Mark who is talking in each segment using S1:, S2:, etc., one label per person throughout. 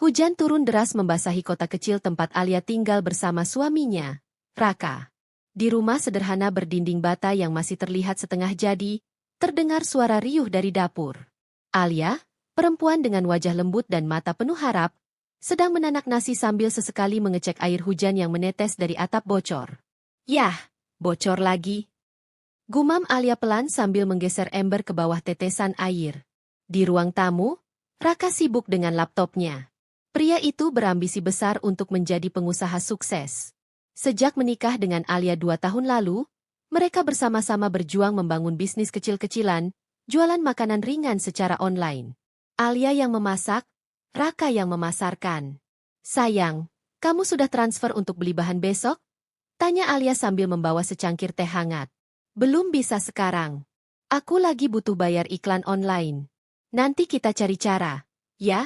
S1: Hujan turun deras membasahi kota kecil tempat Alia tinggal bersama suaminya, Raka. Di rumah sederhana berdinding bata yang masih terlihat setengah jadi, terdengar suara riuh dari dapur. Alia, perempuan dengan wajah lembut dan mata penuh harap, sedang menanak nasi sambil sesekali mengecek air hujan yang menetes dari atap bocor. Yah, bocor lagi. Gumam Alia pelan sambil menggeser ember ke bawah tetesan air. Di ruang tamu, Raka sibuk dengan laptopnya. Pria itu berambisi besar untuk menjadi pengusaha sukses. Sejak menikah dengan Alia 2 tahun lalu, mereka bersama-sama berjuang membangun bisnis kecil-kecilan, jualan makanan ringan secara online. Alia yang memasak, Raka yang memasarkan. Sayang, kamu sudah transfer untuk beli bahan besok? Tanya Alia sambil membawa secangkir teh hangat. Belum bisa sekarang. Aku lagi butuh bayar iklan online. Nanti kita cari cara, ya?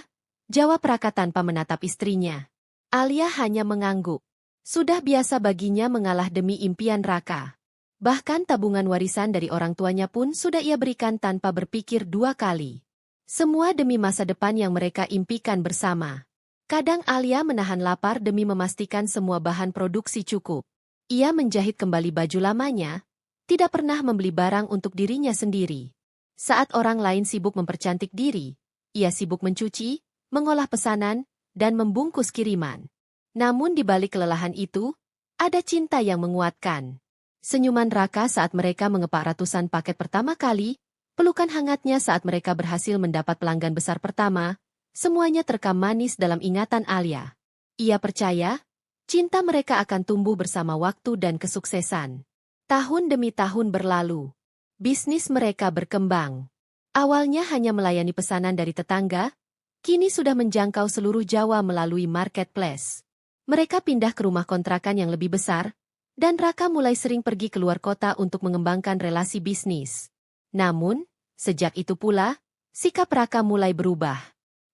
S1: Jawab Raka tanpa menatap istrinya. Alia hanya mengangguk. Sudah biasa baginya mengalah demi impian Raka. Bahkan tabungan warisan dari orang tuanya pun sudah ia berikan tanpa berpikir 2 kali. Semua demi masa depan yang mereka impikan bersama. Kadang Alia menahan lapar demi memastikan semua bahan produksi cukup. Ia menjahit kembali baju lamanya, tidak pernah membeli barang untuk dirinya sendiri. Saat orang lain sibuk mempercantik diri, ia sibuk mencuci, mengolah pesanan, dan membungkus kiriman. Namun di balik kelelahan itu, ada cinta yang menguatkan. Senyuman Raka saat mereka mengepak ratusan paket pertama kali, pelukan hangatnya saat mereka berhasil mendapat pelanggan besar pertama, semuanya terekam manis dalam ingatan Alia. Ia percaya, cinta mereka akan tumbuh bersama waktu dan kesuksesan. Tahun demi tahun berlalu. Bisnis mereka berkembang. Awalnya hanya melayani pesanan dari tetangga, kini sudah menjangkau seluruh Jawa melalui marketplace. Mereka pindah ke rumah kontrakan yang lebih besar, dan Raka mulai sering pergi keluar kota untuk mengembangkan relasi bisnis. Namun, sejak itu pula, sikap Raka mulai berubah.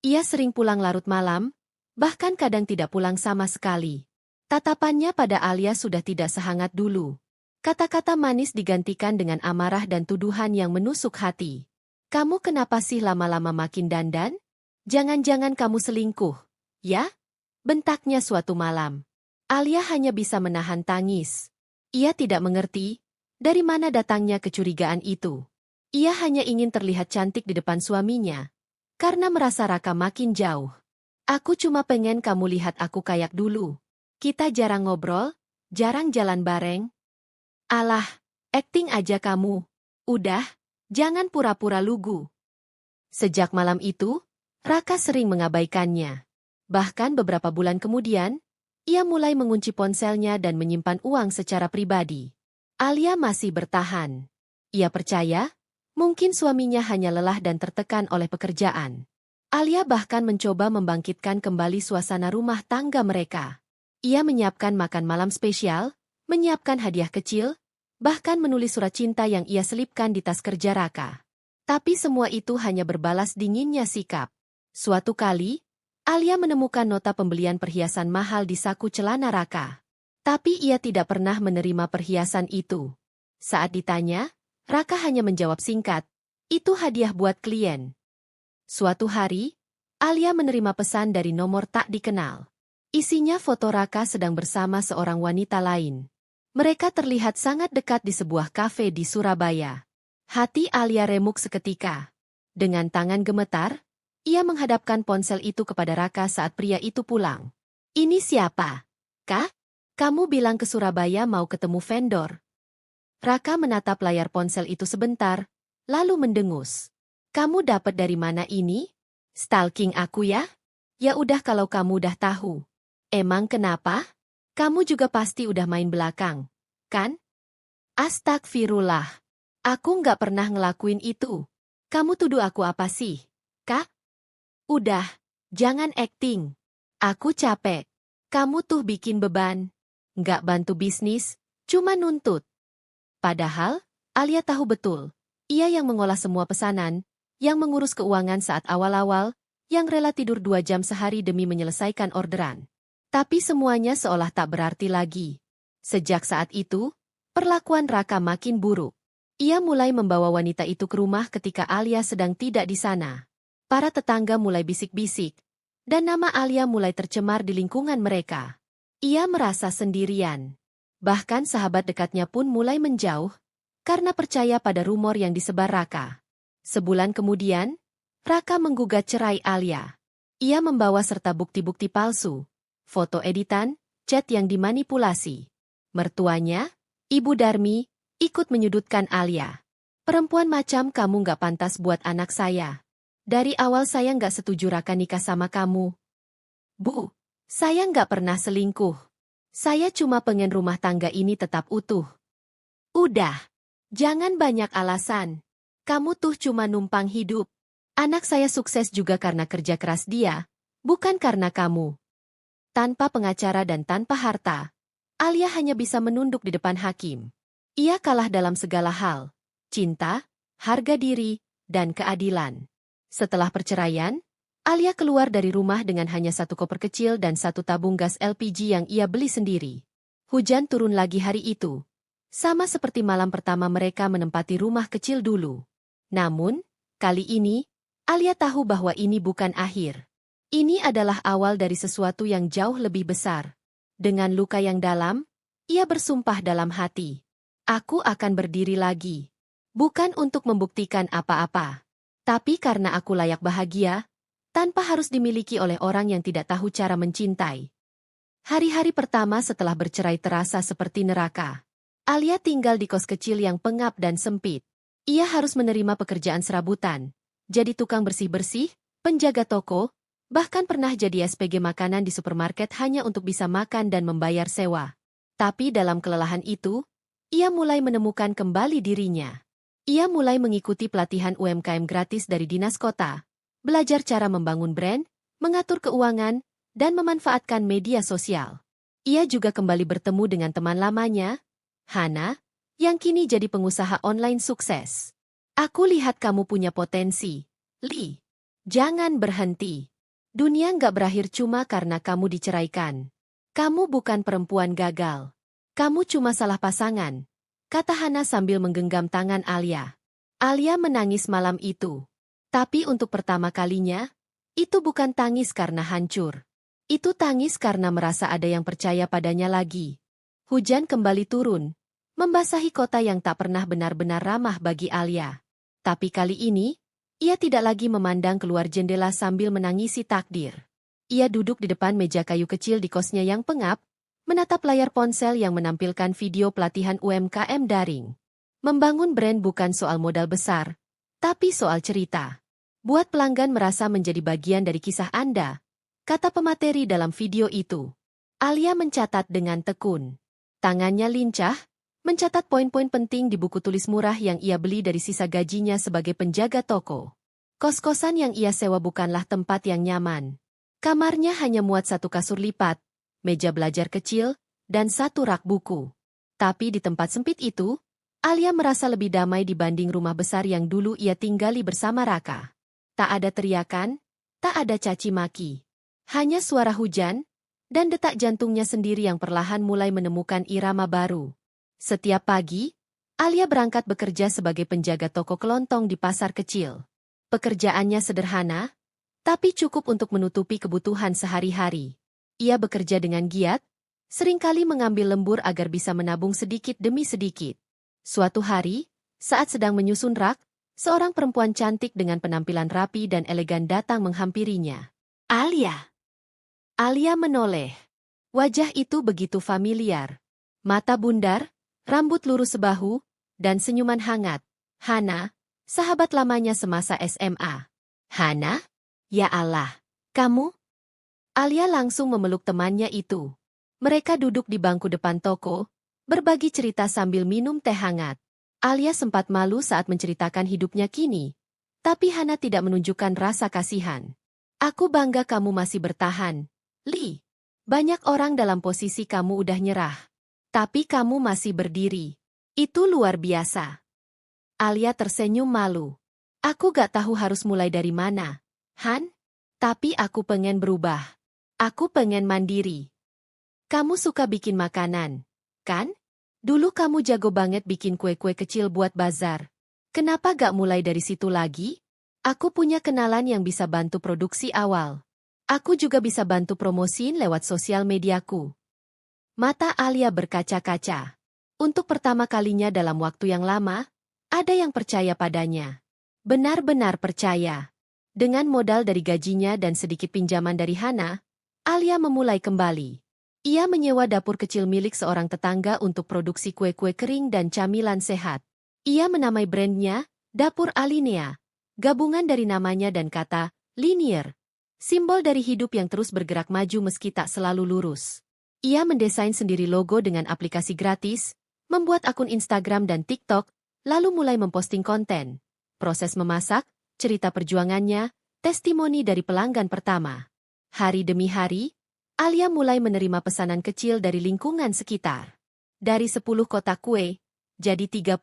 S1: Ia sering pulang larut malam, bahkan kadang tidak pulang sama sekali. Tatapannya pada Alia sudah tidak sehangat dulu. Kata-kata manis digantikan dengan amarah dan tuduhan yang menusuk hati. Kamu kenapa sih lama-lama makin dandan? Jangan-jangan kamu selingkuh, ya? Bentaknya suatu malam. Alia hanya bisa menahan tangis. Ia tidak mengerti, dari mana datangnya kecurigaan itu. Ia hanya ingin terlihat cantik di depan suaminya, karena merasa Raka makin jauh. Aku cuma pengen kamu lihat aku kayak dulu. Kita jarang ngobrol, jarang jalan bareng. Alah, akting aja kamu. Udah, jangan pura-pura lugu. Sejak malam itu, Raka sering mengabaikannya. Bahkan beberapa bulan kemudian, ia mulai mengunci ponselnya dan menyimpan uang secara pribadi. Alia masih bertahan. Ia percaya, mungkin suaminya hanya lelah dan tertekan oleh pekerjaan. Alia bahkan mencoba membangkitkan kembali suasana rumah tangga mereka. Ia menyiapkan makan malam spesial, menyiapkan hadiah kecil, bahkan menulis surat cinta yang ia selipkan di tas kerja Raka. Tapi semua itu hanya berbalas dinginnya sikap. Suatu kali, Alia menemukan nota pembelian perhiasan mahal di saku celana Raka. Tapi ia tidak pernah menerima perhiasan itu. Saat ditanya, Raka hanya menjawab singkat, "Itu hadiah buat klien." Suatu hari, Alia menerima pesan dari nomor tak dikenal. Isinya foto Raka sedang bersama seorang wanita lain. Mereka terlihat sangat dekat di sebuah kafe di Surabaya. Hati Alia remuk seketika. Dengan tangan gemetar, ia menghadapkan ponsel itu kepada Raka saat pria itu pulang. "Ini siapa? Kak? Kamu bilang ke Surabaya mau ketemu vendor." Raka menatap layar ponsel itu sebentar, lalu mendengus. "Kamu dapat dari mana ini? Stalking aku ya? Ya udah kalau kamu udah tahu. Emang kenapa? Kamu juga pasti udah main belakang, kan?" "Astagfirullah. Aku nggak pernah ngelakuin itu. Kamu tuduh aku apa sih, Kak?" "Udah, jangan akting. Aku capek. Kamu tuh bikin beban. Nggak bantu bisnis, cuma nuntut." Padahal, Alia tahu betul. Ia yang mengolah semua pesanan, yang mengurus keuangan saat awal-awal, yang rela tidur 2 jam sehari demi menyelesaikan orderan. Tapi semuanya seolah tak berarti lagi. Sejak saat itu, perlakuan Raka makin buruk. Ia mulai membawa wanita itu ke rumah ketika Alia sedang tidak di sana. Para tetangga mulai bisik-bisik. Dan nama Alia mulai tercemar di lingkungan mereka. Ia merasa sendirian. Bahkan sahabat dekatnya pun mulai menjauh, karena percaya pada rumor yang disebar Raka. Sebulan kemudian, Raka menggugat cerai Alia. Ia membawa serta bukti-bukti palsu, foto editan, chat yang dimanipulasi. Mertuanya, Ibu Darmi, ikut menyudutkan Alia. Perempuan macam kamu gak pantas buat anak saya. Dari awal saya gak setuju Raka nikah sama kamu. Bu, saya gak pernah selingkuh. Saya cuma pengen rumah tangga ini tetap utuh. Udah, jangan banyak alasan. Kamu tuh cuma numpang hidup. Anak saya sukses juga karena kerja keras dia, bukan karena kamu. Tanpa pengacara dan tanpa harta, Alia hanya bisa menunduk di depan hakim. Ia kalah dalam segala hal, cinta, harga diri, dan keadilan. Setelah perceraian, Alia keluar dari rumah dengan hanya satu koper kecil dan satu tabung gas LPG yang ia beli sendiri. Hujan turun lagi hari itu. Sama seperti malam pertama mereka menempati rumah kecil dulu. Namun, kali ini, Alia tahu bahwa ini bukan akhir. Ini adalah awal dari sesuatu yang jauh lebih besar. Dengan luka yang dalam, ia bersumpah dalam hati. Aku akan berdiri lagi. Bukan untuk membuktikan apa-apa. Tapi karena aku layak bahagia, tanpa harus dimiliki oleh orang yang tidak tahu cara mencintai. Hari-hari pertama setelah bercerai terasa seperti neraka. Alia tinggal di kos kecil yang pengap dan sempit. Ia harus menerima pekerjaan serabutan. Jadi tukang bersih-bersih, penjaga toko, bahkan pernah jadi SPG makanan di supermarket hanya untuk bisa makan dan membayar sewa. Tapi dalam kelelahan itu, ia mulai menemukan kembali dirinya. Ia mulai mengikuti pelatihan UMKM gratis dari Dinas Kota, belajar cara membangun brand, mengatur keuangan, dan memanfaatkan media sosial. Ia juga kembali bertemu dengan teman lamanya, Hana, yang kini jadi pengusaha online sukses. Aku lihat kamu punya potensi, Li. Jangan berhenti. Dunia nggak berakhir cuma karena kamu diceraikan. Kamu bukan perempuan gagal. Kamu cuma salah pasangan, kata Hana sambil menggenggam tangan Alia. Alia menangis malam itu. Tapi untuk pertama kalinya, itu bukan tangis karena hancur. Itu tangis karena merasa ada yang percaya padanya lagi. Hujan kembali turun, membasahi kota yang tak pernah benar-benar ramah bagi Alia. Tapi kali ini, ia tidak lagi memandang keluar jendela sambil menangisi takdir. Ia duduk di depan meja kayu kecil di kosnya yang pengap, menatap layar ponsel yang menampilkan video pelatihan UMKM daring. Membangun brand bukan soal modal besar, tapi soal cerita. Buat pelanggan merasa menjadi bagian dari kisah Anda, kata pemateri dalam video itu. Alia mencatat dengan tekun. Tangannya lincah, mencatat poin-poin penting di buku tulis murah yang ia beli dari sisa gajinya sebagai penjaga toko. Kos-kosan yang ia sewa bukanlah tempat yang nyaman. Kamarnya hanya muat satu kasur lipat, meja belajar kecil, dan satu rak buku. Tapi di tempat sempit itu, Alia merasa lebih damai dibanding rumah besar yang dulu ia tinggali bersama Raka. Tak ada teriakan, tak ada caci maki. Hanya suara hujan, dan detak jantungnya sendiri yang perlahan mulai menemukan irama baru. Setiap pagi, Alia berangkat bekerja sebagai penjaga toko kelontong di pasar kecil. Pekerjaannya sederhana, tapi cukup untuk menutupi kebutuhan sehari-hari. Ia bekerja dengan giat, seringkali mengambil lembur agar bisa menabung sedikit demi sedikit. Suatu hari, saat sedang menyusun rak, seorang perempuan cantik dengan penampilan rapi dan elegan datang menghampirinya. Alia. Alia menoleh. Wajah itu begitu familiar. Mata bundar, rambut lurus sebahu, dan senyuman hangat. Hana, sahabat lamanya semasa SMA. Hana? Ya Allah, kamu? Alia langsung memeluk temannya itu. Mereka duduk di bangku depan toko, berbagi cerita sambil minum teh hangat. Alia sempat malu saat menceritakan hidupnya kini. Tapi Hana tidak menunjukkan rasa kasihan. Aku bangga kamu masih bertahan, Li. Banyak orang dalam posisi kamu udah nyerah. Tapi kamu masih berdiri. Itu luar biasa. Alia tersenyum malu. Aku gak tahu harus mulai dari mana, Han. Tapi aku pengen berubah. Aku pengen mandiri. Kamu suka bikin makanan, kan? Dulu kamu jago banget bikin kue-kue kecil buat bazar. Kenapa gak mulai dari situ lagi? Aku punya kenalan yang bisa bantu produksi awal. Aku juga bisa bantu promosiin lewat sosial mediaku. Mata Alia berkaca-kaca. Untuk pertama kalinya dalam waktu yang lama, ada yang percaya padanya. Benar-benar percaya. Dengan modal dari gajinya dan sedikit pinjaman dari Hana, Alia memulai kembali. Ia menyewa dapur kecil milik seorang tetangga untuk produksi kue-kue kering dan camilan sehat. Ia menamai brandnya Dapur Alinea, gabungan dari namanya dan kata linear. Simbol dari hidup yang terus bergerak maju meski tak selalu lurus. Ia mendesain sendiri logo dengan aplikasi gratis, membuat akun Instagram dan TikTok, lalu mulai memposting konten. Proses memasak, cerita perjuangannya, testimoni dari pelanggan pertama. Hari demi hari, Alia mulai menerima pesanan kecil dari lingkungan sekitar. Dari 10 kotak kue, jadi 30,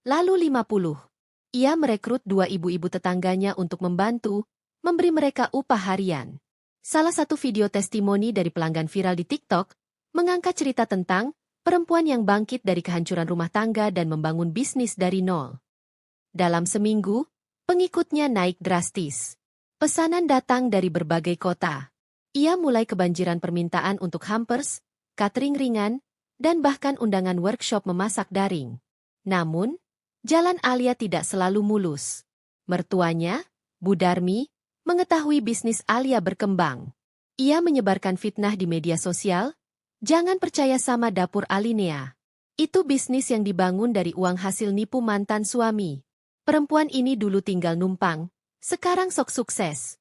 S1: lalu 50. Ia merekrut 2 ibu-ibu tetangganya untuk membantu, memberi mereka upah harian. Salah satu video testimoni dari pelanggan viral di TikTok mengangkat cerita tentang perempuan yang bangkit dari kehancuran rumah tangga dan membangun bisnis dari nol. Dalam seminggu, pengikutnya naik drastis. Pesanan datang dari berbagai kota. Ia mulai kebanjiran permintaan untuk hampers, catering ringan, dan bahkan undangan workshop memasak daring. Namun, jalan Alia tidak selalu mulus. Mertuanya, Bu Darmi, mengetahui bisnis Alia berkembang. Ia menyebarkan fitnah di media sosial, jangan percaya sama Dapur Alinea. Itu bisnis yang dibangun dari uang hasil nipu mantan suami. Perempuan ini dulu tinggal numpang, sekarang sok sukses.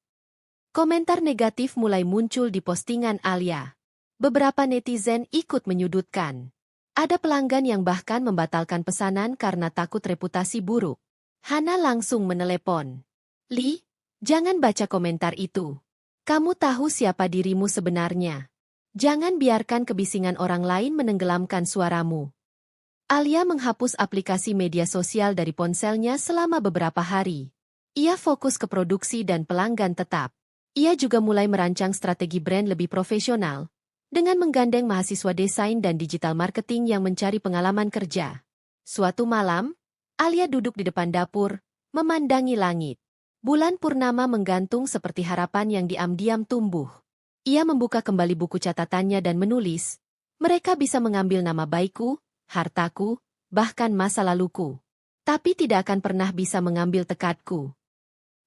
S1: Komentar negatif mulai muncul di postingan Alia. Beberapa netizen ikut menyudutkan. Ada pelanggan yang bahkan membatalkan pesanan karena takut reputasi buruk. Hana langsung menelepon. Li, jangan baca komentar itu. Kamu tahu siapa dirimu sebenarnya. Jangan biarkan kebisingan orang lain menenggelamkan suaramu. Alia menghapus aplikasi media sosial dari ponselnya selama beberapa hari. Ia fokus ke produksi dan pelanggan tetap. Ia juga mulai merancang strategi brand lebih profesional, dengan menggandeng mahasiswa desain dan digital marketing yang mencari pengalaman kerja. Suatu malam, Alia duduk di depan dapur, memandangi langit. Bulan purnama menggantung seperti harapan yang diam-diam tumbuh. Ia membuka kembali buku catatannya dan menulis, mereka bisa mengambil nama baikku, hartaku, bahkan masa laluku. Tapi tidak akan pernah bisa mengambil tekadku.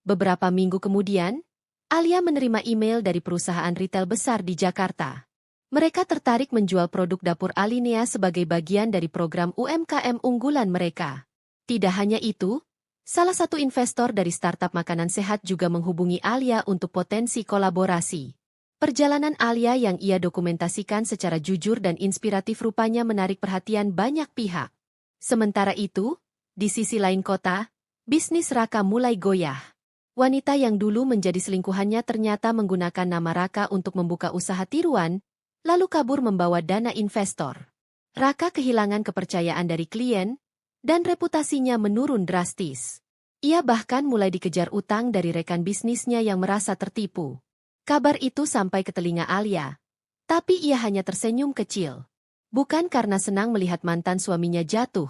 S1: Beberapa minggu kemudian, Alia menerima email dari perusahaan retail besar di Jakarta. Mereka tertarik menjual produk Dapur Alinea sebagai bagian dari program UMKM unggulan mereka. Tidak hanya itu, salah satu investor dari startup makanan sehat juga menghubungi Alia untuk potensi kolaborasi. Perjalanan Alia yang ia dokumentasikan secara jujur dan inspiratif rupanya menarik perhatian banyak pihak. Sementara itu, di sisi lain kota, bisnis Raka mulai goyah. Wanita yang dulu menjadi selingkuhannya ternyata menggunakan nama Raka untuk membuka usaha tiruan, lalu kabur membawa dana investor. Raka kehilangan kepercayaan dari klien, dan reputasinya menurun drastis. Ia bahkan mulai dikejar utang dari rekan bisnisnya yang merasa tertipu. Kabar itu sampai ke telinga Alia, tapi ia hanya tersenyum kecil. Bukan karena senang melihat mantan suaminya jatuh,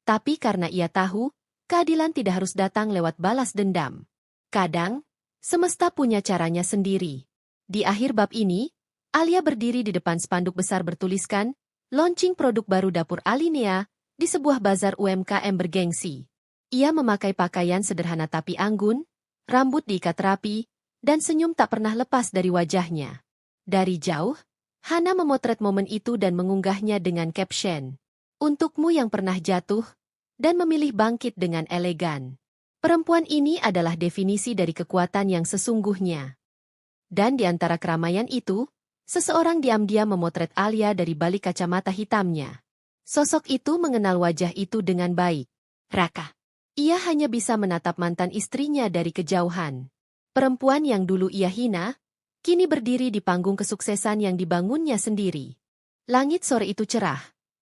S1: tapi karena ia tahu, keadilan tidak harus datang lewat balas dendam. Kadang, semesta punya caranya sendiri. Di akhir bab ini, Alia berdiri di depan spanduk besar bertuliskan, launching produk baru Dapur Alinea, di sebuah bazar UMKM bergengsi. Ia memakai pakaian sederhana tapi anggun, rambut diikat rapi, dan senyum tak pernah lepas dari wajahnya. Dari jauh, Hana memotret momen itu dan mengunggahnya dengan caption, "Untukmu yang pernah jatuh, dan memilih bangkit dengan elegan." Perempuan ini adalah definisi dari kekuatan yang sesungguhnya. Dan di antara keramaian itu, seseorang diam-diam memotret Alia dari balik kacamata hitamnya. Sosok itu mengenal wajah itu dengan baik. Raka. Ia hanya bisa menatap mantan istrinya dari kejauhan. Perempuan yang dulu ia hina, kini berdiri di panggung kesuksesan yang dibangunnya sendiri. Langit sore itu cerah.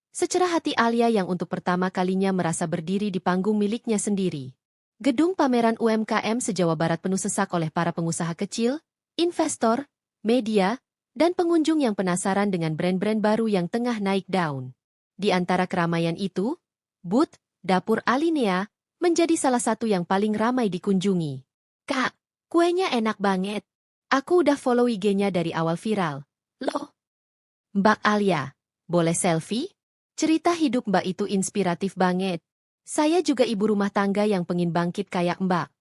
S1: Secerah hati Alia yang untuk pertama kalinya merasa berdiri di panggung miliknya sendiri. Gedung pameran UMKM se-Jawa Barat penuh sesak oleh para pengusaha kecil, investor, media, dan pengunjung yang penasaran dengan brand-brand baru yang tengah naik daun. Di antara keramaian itu, booth Dapur Alinea menjadi salah satu yang paling ramai dikunjungi. "Kak, kuenya enak banget. Aku udah follow IG-nya dari awal viral. Loh, Mbak Alia, boleh selfie? Cerita hidup Mbak itu inspiratif banget. Saya juga ibu rumah tangga yang pengin bangkit kayak Mbak.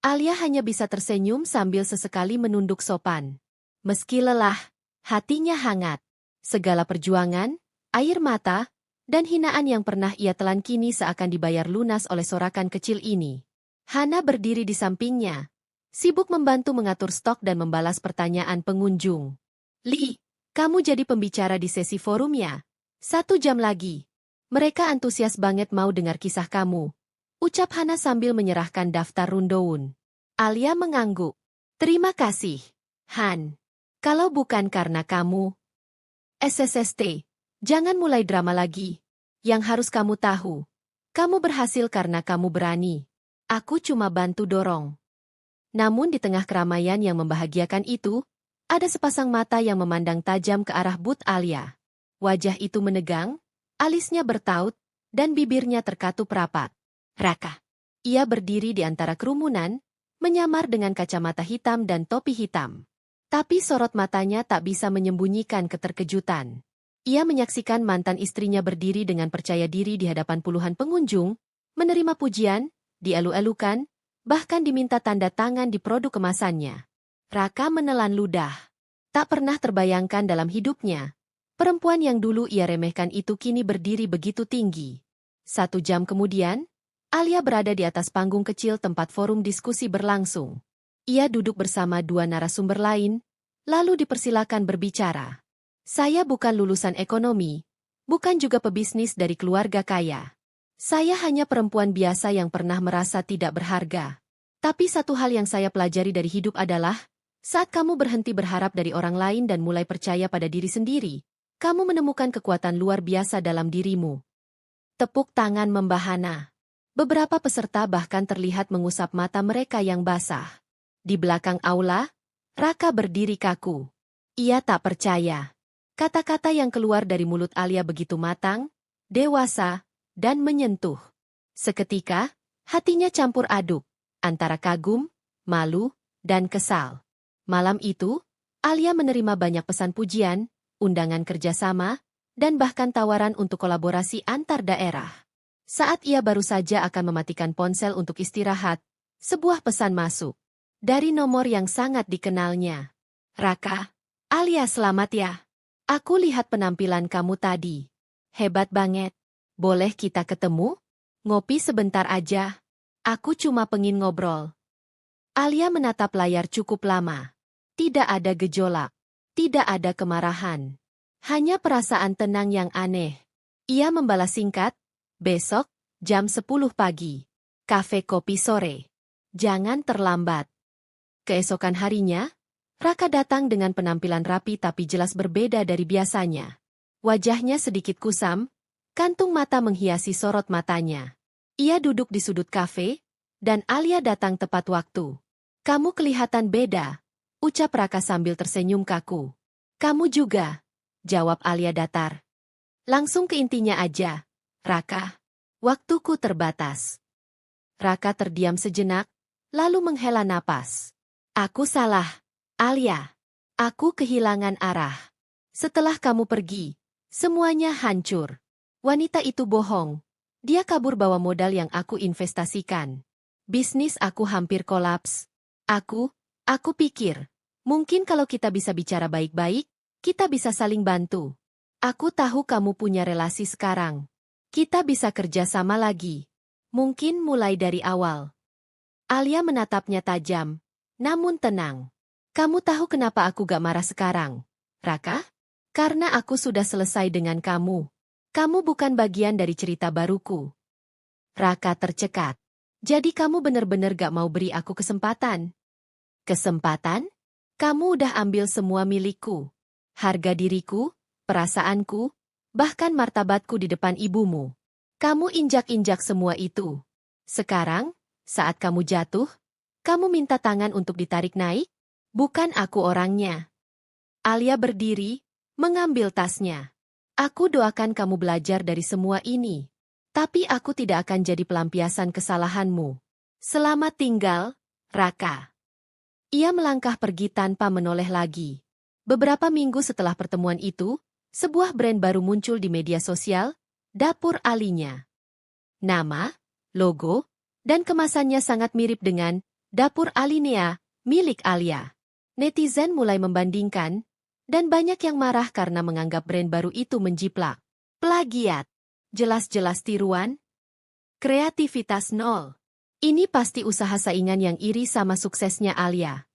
S1: Alia hanya bisa tersenyum sambil sesekali menunduk sopan. Meski lelah, hatinya hangat. Segala perjuangan, air mata, dan hinaan yang pernah ia telan kini seakan dibayar lunas oleh sorakan kecil ini. Hana berdiri di sampingnya, sibuk membantu mengatur stok dan membalas pertanyaan pengunjung. Li, kamu jadi pembicara di sesi forumnya. 1 jam lagi. Mereka antusias banget mau dengar kisah kamu. Ucap Hana sambil menyerahkan daftar rundown. Alia mengangguk. Terima kasih, Han. Kalau bukan karena kamu. SSST, jangan mulai drama lagi. Yang harus kamu tahu, kamu berhasil karena kamu berani. Aku cuma bantu dorong. Namun di tengah keramaian yang membahagiakan itu, ada sepasang mata yang memandang tajam ke arah booth Alia. Wajah itu menegang, alisnya bertaut, dan bibirnya terkatup rapat. Raka. Ia berdiri di antara kerumunan, menyamar dengan kacamata hitam dan topi hitam. Tapi sorot matanya tak bisa menyembunyikan keterkejutan. Ia menyaksikan mantan istrinya berdiri dengan percaya diri di hadapan puluhan pengunjung, menerima pujian, dialu-alukan, bahkan diminta tanda tangan di produk kemasannya. Raka menelan ludah. Tak pernah terbayangkan dalam hidupnya. Perempuan yang dulu ia remehkan itu kini berdiri begitu tinggi. 1 jam kemudian, Alia berada di atas panggung kecil tempat forum diskusi berlangsung. Ia duduk bersama 2 narasumber lain, lalu dipersilakan berbicara. Saya bukan lulusan ekonomi, bukan juga pebisnis dari keluarga kaya. Saya hanya perempuan biasa yang pernah merasa tidak berharga. Tapi satu hal yang saya pelajari dari hidup adalah, saat kamu berhenti berharap dari orang lain dan mulai percaya pada diri sendiri, kamu menemukan kekuatan luar biasa dalam dirimu. Tepuk tangan membahana. Beberapa peserta bahkan terlihat mengusap mata mereka yang basah. Di belakang aula, Raka berdiri kaku. Ia tak percaya. Kata-kata yang keluar dari mulut Alia begitu matang, dewasa, dan menyentuh. Seketika, hatinya campur aduk, antara kagum, malu, dan kesal. Malam itu, Alia menerima banyak pesan pujian, undangan kerjasama, dan bahkan tawaran untuk kolaborasi antar daerah. Saat ia baru saja akan mematikan ponsel untuk istirahat, sebuah pesan masuk. Dari nomor yang sangat dikenalnya. Raka, Alia selamat ya. Aku lihat penampilan kamu tadi. Hebat banget. Boleh kita ketemu? Ngopi sebentar aja. Aku cuma pengin ngobrol. Alia menatap layar cukup lama. Tidak ada gejolak. Tidak ada kemarahan. Hanya perasaan tenang yang aneh. Ia membalas singkat, besok, jam 10 pagi. Kafe kopi sore. Jangan terlambat. Keesokan harinya, Raka datang dengan penampilan rapi tapi jelas berbeda dari biasanya. Wajahnya sedikit kusam, kantung mata menghiasi sorot matanya. Ia duduk di sudut kafe, dan Alia datang tepat waktu. Kamu kelihatan beda, ucap Raka sambil tersenyum kaku. Kamu juga, jawab Alia datar. Langsung ke intinya aja, Raka. Waktuku terbatas. Raka terdiam sejenak, lalu menghela napas. Aku salah, Alia. Aku kehilangan arah. Setelah kamu pergi, semuanya hancur. Wanita itu bohong. Dia kabur bawa modal yang aku investasikan. Bisnis aku hampir kolaps. Aku pikir, mungkin kalau kita bisa bicara baik-baik, kita bisa saling bantu. Aku tahu kamu punya relasi sekarang. Kita bisa kerja sama lagi. Mungkin mulai dari awal. Alia menatapnya tajam, namun tenang. Kamu tahu kenapa aku gak marah sekarang, Raka? Karena aku sudah selesai dengan kamu. Kamu bukan bagian dari cerita baruku. Raka tercekat. Jadi kamu benar-benar gak mau beri aku kesempatan? Kesempatan? Kamu udah ambil semua milikku. Harga diriku, perasaanku, bahkan martabatku di depan ibumu. Kamu injak-injak semua itu. Sekarang, saat kamu jatuh, kamu minta tangan untuk ditarik naik? Bukan aku orangnya. Alia berdiri, mengambil tasnya. Aku doakan kamu belajar dari semua ini. Tapi aku tidak akan jadi pelampiasan kesalahanmu. Selamat tinggal, Raka. Ia melangkah pergi tanpa menoleh lagi. Beberapa minggu setelah pertemuan itu, sebuah brand baru muncul di media sosial, Dapur Alinya. Nama, logo, dan kemasannya sangat mirip dengan Dapur Alinea, milik Alia. Netizen mulai membandingkan, dan banyak yang marah karena menganggap brand baru itu menjiplak. Plagiat. Jelas-jelas tiruan. Kreativitas nol. Ini pasti usaha saingan yang iri sama suksesnya Alia.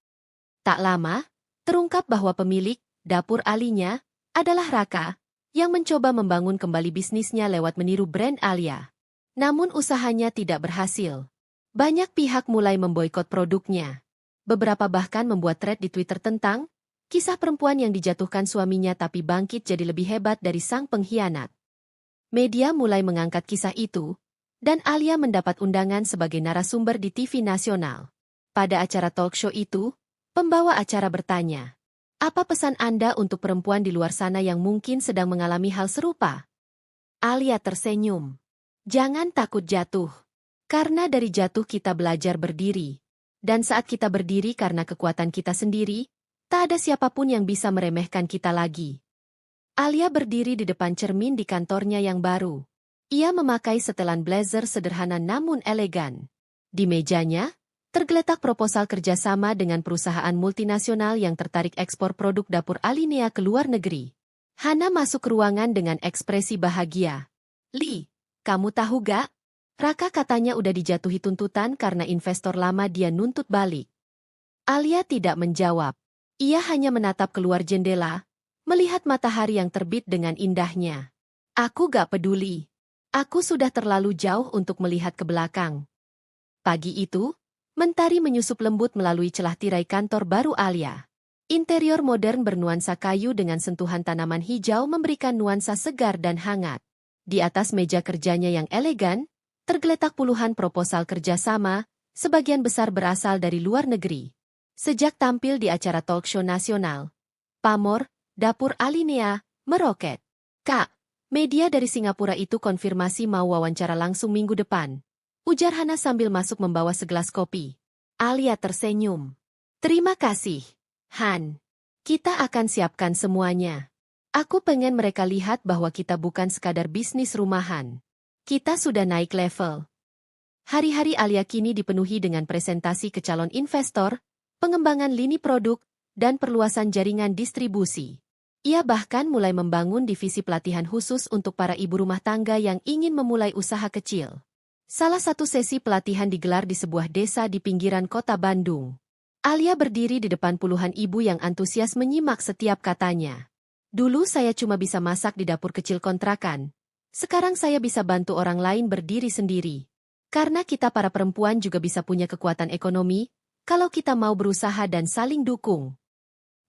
S1: Tak lama, terungkap bahwa pemilik Dapur Alinya adalah Raka, yang mencoba membangun kembali bisnisnya lewat meniru brand Alia. Namun usahanya tidak berhasil. Banyak pihak mulai memboikot produknya. Beberapa bahkan membuat thread di Twitter tentang kisah perempuan yang dijatuhkan suaminya tapi bangkit jadi lebih hebat dari sang pengkhianat. Media mulai mengangkat kisah itu, dan Alia mendapat undangan sebagai narasumber di TV nasional. Pada acara talk show itu, pembawa acara bertanya, "Apa pesan Anda untuk perempuan di luar sana yang mungkin sedang mengalami hal serupa?" Alia tersenyum. "Jangan takut jatuh. Karena dari jatuh kita belajar berdiri. Dan saat kita berdiri karena kekuatan kita sendiri, tak ada siapapun yang bisa meremehkan kita lagi." Alia berdiri di depan cermin di kantornya yang baru. Ia memakai setelan blazer sederhana namun elegan. Di mejanya, tergeletak proposal kerjasama dengan perusahaan multinasional yang tertarik ekspor produk dapur Alinea ke luar negeri. Hana masuk ke ruangan dengan ekspresi bahagia. "Li, kamu tahu gak? Raka katanya udah dijatuhi tuntutan karena investor lama dia nuntut balik." Alia tidak menjawab. Ia hanya menatap keluar jendela, melihat matahari yang terbit dengan indahnya. "Aku gak peduli. Aku sudah terlalu jauh untuk melihat ke belakang." Pagi itu, mentari menyusup lembut melalui celah tirai kantor baru Alia. Interior modern bernuansa kayu dengan sentuhan tanaman hijau memberikan nuansa segar dan hangat. Di atas meja kerjanya yang elegan, tergeletak puluhan proposal kerjasama, sebagian besar berasal dari luar negeri. Sejak tampil di acara talk show nasional, pamor Dapur Alinea meroket. "Kak, media dari Singapura itu konfirmasi mau wawancara langsung minggu depan," ujar Hana sambil masuk membawa segelas kopi. Alia tersenyum. "Terima kasih, Han. Kita akan siapkan semuanya. Aku pengen mereka lihat bahwa kita bukan sekadar bisnis rumahan. Kita sudah naik level." Hari-hari Alia kini dipenuhi dengan presentasi ke calon investor, pengembangan lini produk, dan perluasan jaringan distribusi. Ia bahkan mulai membangun divisi pelatihan khusus untuk para ibu rumah tangga yang ingin memulai usaha kecil. Salah satu sesi pelatihan digelar di sebuah desa di pinggiran kota Bandung. Alia berdiri di depan puluhan ibu yang antusias menyimak setiap katanya. "Dulu saya cuma bisa masak di dapur kecil kontrakan. Sekarang saya bisa bantu orang lain berdiri sendiri. Karena kita para perempuan juga bisa punya kekuatan ekonomi, kalau kita mau berusaha dan saling dukung."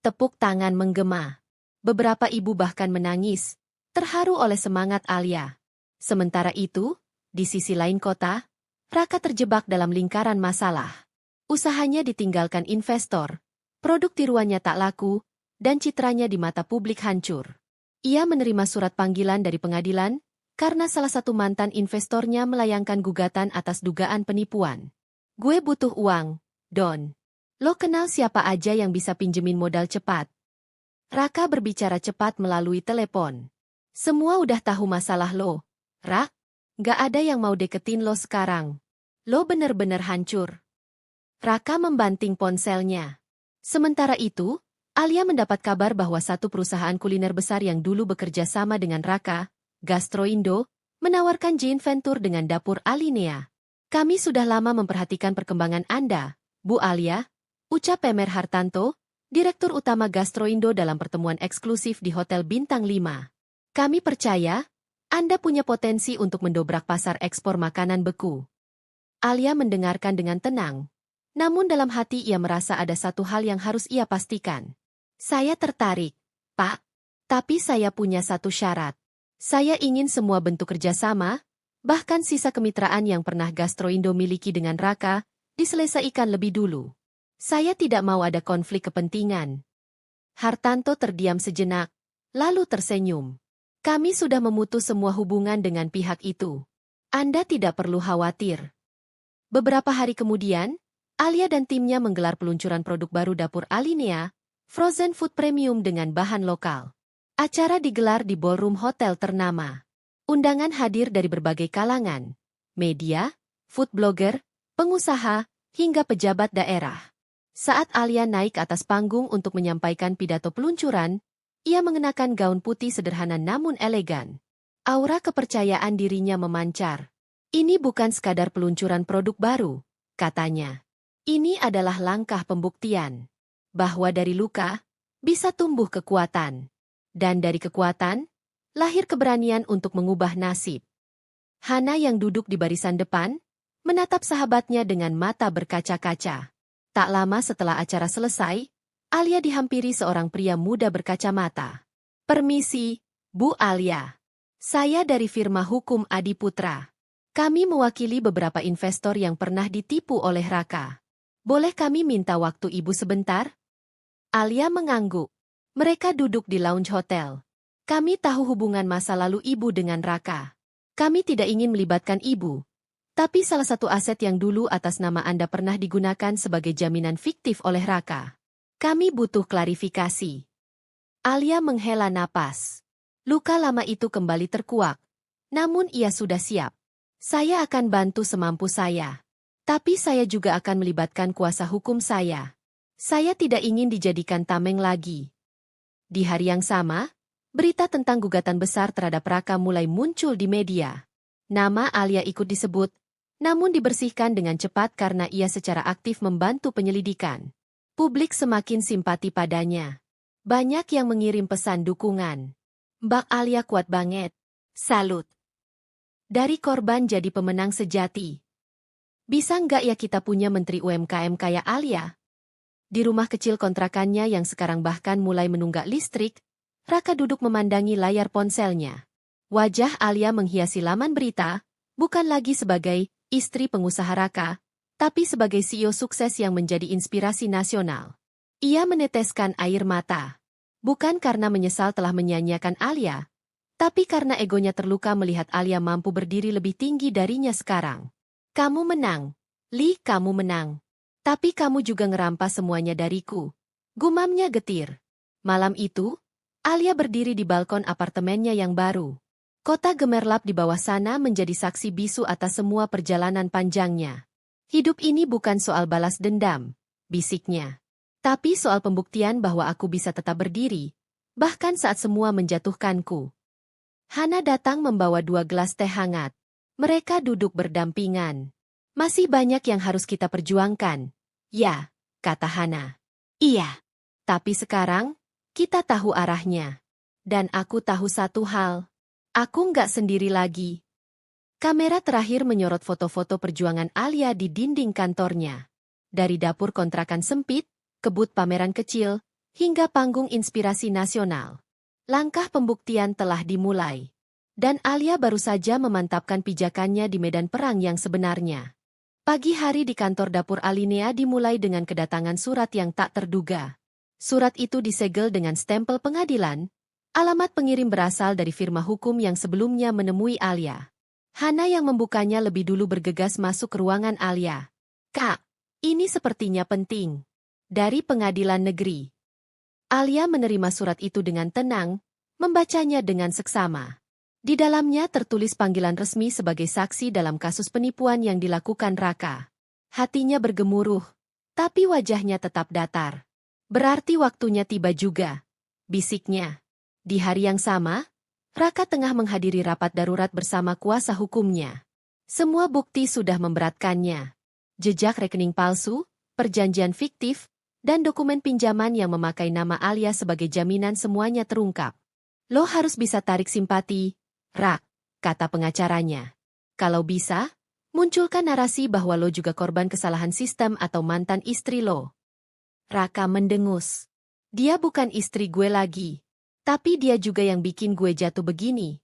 S1: Tepuk tangan menggema. Beberapa ibu bahkan menangis, terharu oleh semangat Alia. Sementara itu, di sisi lain kota, Raka terjebak dalam lingkaran masalah. Usahanya ditinggalkan investor, produk tiruannya tak laku, dan citranya di mata publik hancur. Ia menerima surat panggilan dari pengadilan, karena salah satu mantan investornya melayangkan gugatan atas dugaan penipuan. "Gue butuh uang, Don. Lo kenal siapa aja yang bisa pinjemin modal cepat?" Raka berbicara cepat melalui telepon. "Semua udah tahu masalah lo, Rak. Gak ada yang mau deketin lo sekarang. Lo bener-bener hancur." Raka membanting ponselnya. Sementara itu, Alia mendapat kabar bahwa satu perusahaan kuliner besar yang dulu bekerja sama dengan Raka, Gastroindo, menawarkan joint venture dengan Dapur Alinea. "Kami sudah lama memperhatikan perkembangan Anda, Bu Alia," ucap Pemer Hartanto, Direktur Utama Gastroindo dalam pertemuan eksklusif di Hotel Bintang 5. "Kami percaya, Anda punya potensi untuk mendobrak pasar ekspor makanan beku." Alia mendengarkan dengan tenang. Namun dalam hati ia merasa ada satu hal yang harus ia pastikan. "Saya tertarik, Pak. Tapi saya punya satu syarat. Saya ingin semua bentuk kerjasama, bahkan sisa kemitraan yang pernah Gastroindo miliki dengan Raka, diselesaikan lebih dulu. Saya tidak mau ada konflik kepentingan." Hartanto terdiam sejenak, lalu tersenyum. "Kami sudah memutus semua hubungan dengan pihak itu. Anda tidak perlu khawatir." Beberapa hari kemudian, Alia dan timnya menggelar peluncuran produk baru dapur Alinea, frozen food premium dengan bahan lokal. Acara digelar di ballroom hotel ternama. Undangan hadir dari berbagai kalangan, media, food blogger, pengusaha, hingga pejabat daerah. Saat Alia naik ke atas panggung untuk menyampaikan pidato peluncuran, ia mengenakan gaun putih sederhana namun elegan. Aura kepercayaan dirinya memancar. Ini bukan sekadar peluncuran produk baru, katanya. Ini adalah langkah pembuktian bahwa dari luka bisa tumbuh kekuatan. Dan dari kekuatan, lahir keberanian untuk mengubah nasib. Hana yang duduk di barisan depan, menatap sahabatnya dengan mata berkaca-kaca. Tak lama setelah acara selesai, Alia dihampiri seorang pria muda berkacamata. "Permisi, Bu Alia. Saya dari firma hukum Adi Putra. Kami mewakili beberapa investor yang pernah ditipu oleh Raka. Boleh kami minta waktu Ibu sebentar?" Alia mengangguk. Mereka duduk di lounge hotel. "Kami tahu hubungan masa lalu Ibu dengan Raka. Kami tidak ingin melibatkan Ibu. Tapi salah satu aset yang dulu atas nama Anda pernah digunakan sebagai jaminan fiktif oleh Raka. Kami butuh klarifikasi." Alia menghela napas. Luka lama itu kembali terkuak. Namun ia sudah siap. "Saya akan bantu semampu saya. Tapi saya juga akan melibatkan kuasa hukum saya. Saya tidak ingin dijadikan tameng lagi." Di hari yang sama, berita tentang gugatan besar terhadap Raka mulai muncul di media. Nama Alia ikut disebut, namun dibersihkan dengan cepat karena ia secara aktif membantu penyelidikan. Publik semakin simpati padanya. Banyak yang mengirim pesan dukungan. "Mbak Alia kuat banget. Salut. Dari korban jadi pemenang sejati. Bisa nggak ya kita punya menteri UMKM kayak Alia?" Di rumah kecil kontrakannya yang sekarang bahkan mulai menunggak listrik, Raka duduk memandangi layar ponselnya. Wajah Alia menghiasi laman berita, bukan lagi sebagai istri pengusaha Raka, tapi sebagai CEO sukses yang menjadi inspirasi nasional. Ia meneteskan air mata. Bukan karena menyesal telah menyanyiakan Alia, tapi karena egonya terluka melihat Alia mampu berdiri lebih tinggi darinya sekarang. "Kamu menang, Li, kamu menang. Tapi kamu juga ngerampas semuanya dariku," gumamnya getir. Malam itu, Alia berdiri di balkon apartemennya yang baru. Kota gemerlap di bawah sana menjadi saksi bisu atas semua perjalanan panjangnya. "Hidup ini bukan soal balas dendam," bisiknya. "Tapi soal pembuktian bahwa aku bisa tetap berdiri, bahkan saat semua menjatuhkanku." Hana datang membawa 2 gelas teh hangat. Mereka duduk berdampingan. "Masih banyak yang harus kita perjuangkan." "Ya," kata Hana. "Iya. Tapi sekarang, kita tahu arahnya. Dan aku tahu satu hal. Aku nggak sendiri lagi." Kamera terakhir menyorot foto-foto perjuangan Alia di dinding kantornya. Dari dapur kontrakan sempit, kebut pameran kecil, hingga panggung inspirasi nasional. Langkah pembuktian telah dimulai. Dan Alia baru saja memantapkan pijakannya di medan perang yang sebenarnya. Pagi hari di kantor dapur Alinea dimulai dengan kedatangan surat yang tak terduga. Surat itu disegel dengan stempel pengadilan. Alamat pengirim berasal dari firma hukum yang sebelumnya menemui Alia. Hana yang membukanya lebih dulu bergegas masuk ke ruangan Alia. "Kak, ini sepertinya penting. Dari pengadilan negeri." Alia menerima surat itu dengan tenang, membacanya dengan seksama. Di dalamnya tertulis panggilan resmi sebagai saksi dalam kasus penipuan yang dilakukan Raka. Hatinya bergemuruh, tapi wajahnya tetap datar. "Berarti waktunya tiba juga," bisiknya. Di hari yang sama, Raka tengah menghadiri rapat darurat bersama kuasa hukumnya. Semua bukti sudah memberatkannya. Jejak rekening palsu, perjanjian fiktif, dan dokumen pinjaman yang memakai nama Alia sebagai jaminan semuanya terungkap. "Lo harus bisa tarik simpati, Rak," kata pengacaranya. "Kalau bisa, munculkan narasi bahwa lo juga korban kesalahan sistem atau mantan istri lo." Raka mendengus. "Dia bukan istri gue lagi. Tapi dia juga yang bikin gue jatuh begini."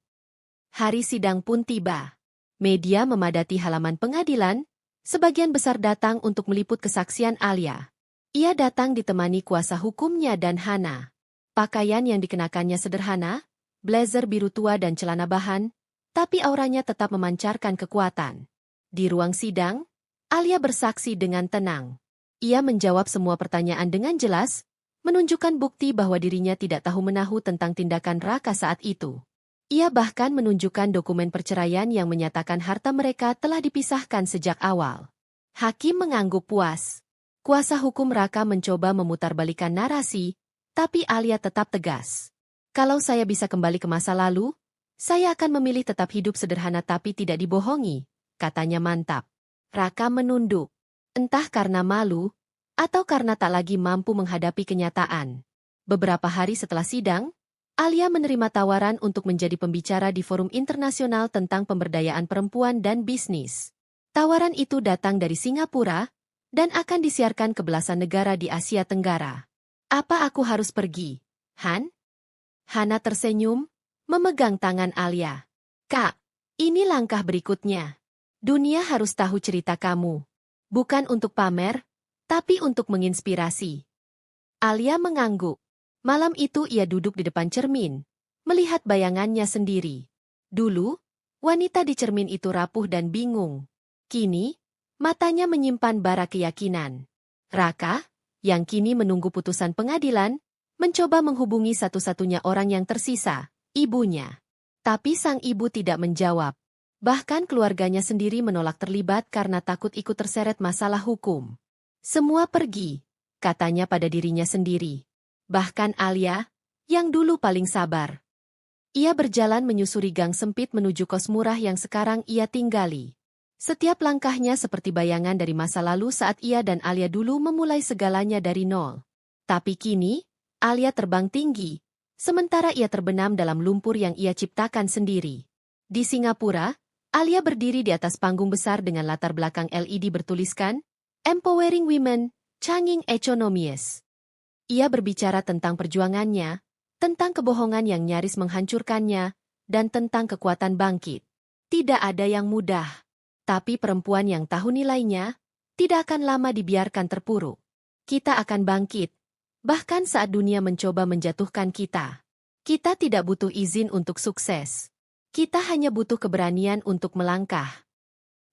S1: Hari sidang pun tiba. Media memadati halaman pengadilan, sebagian besar datang untuk meliput kesaksian Alia. Ia datang ditemani kuasa hukumnya dan Hana. Pakaian yang dikenakannya sederhana, blazer biru tua dan celana bahan, tapi auranya tetap memancarkan kekuatan. Di ruang sidang, Alia bersaksi dengan tenang. Ia menjawab semua pertanyaan dengan jelas, menunjukkan bukti bahwa dirinya tidak tahu-menahu tentang tindakan Raka saat itu. Ia bahkan menunjukkan dokumen perceraian yang menyatakan harta mereka telah dipisahkan sejak awal. Hakim mengangguk puas. Kuasa hukum Raka mencoba memutarbalikkan narasi, tapi Alia tetap tegas. Kalau saya bisa kembali ke masa lalu, saya akan memilih tetap hidup sederhana tapi tidak dibohongi, katanya mantap. Raka menunduk. Entah karena malu, atau karena tak lagi mampu menghadapi kenyataan. Beberapa hari setelah sidang, Alia menerima tawaran untuk menjadi pembicara di forum internasional tentang pemberdayaan perempuan dan bisnis. Tawaran itu datang dari Singapura, dan akan disiarkan ke belasan negara di Asia Tenggara. Apa aku harus pergi, Han? Hana tersenyum, memegang tangan Alia. Kak, ini langkah berikutnya. Dunia harus tahu cerita kamu. Bukan untuk pamer, tapi untuk menginspirasi. Alia mengangguk. Malam itu ia duduk di depan cermin, melihat bayangannya sendiri. Dulu, wanita di cermin itu rapuh dan bingung. Kini, matanya menyimpan bara keyakinan. Raka, yang kini menunggu putusan pengadilan, mencoba menghubungi satu-satunya orang yang tersisa, ibunya. Tapi sang ibu tidak menjawab. Bahkan keluarganya sendiri menolak terlibat karena takut ikut terseret masalah hukum. Semua pergi, katanya pada dirinya sendiri. Bahkan Alia, yang dulu paling sabar. Ia berjalan menyusuri gang sempit menuju kos murah yang sekarang ia tinggali. Setiap langkahnya seperti bayangan dari masa lalu saat ia dan Alia dulu memulai segalanya dari nol. Tapi kini, Alia terbang tinggi, sementara ia terbenam dalam lumpur yang ia ciptakan sendiri. Di Singapura, Alia berdiri di atas panggung besar dengan latar belakang LED bertuliskan, Empowering Women, Changing Economies. Ia berbicara tentang perjuangannya, tentang kebohongan yang nyaris menghancurkannya, dan tentang kekuatan bangkit. Tidak ada yang mudah, tapi perempuan yang tahu nilainya, tidak akan lama dibiarkan terpuruk. Kita akan bangkit, bahkan saat dunia mencoba menjatuhkan kita. Kita tidak butuh izin untuk sukses. Kita hanya butuh keberanian untuk melangkah.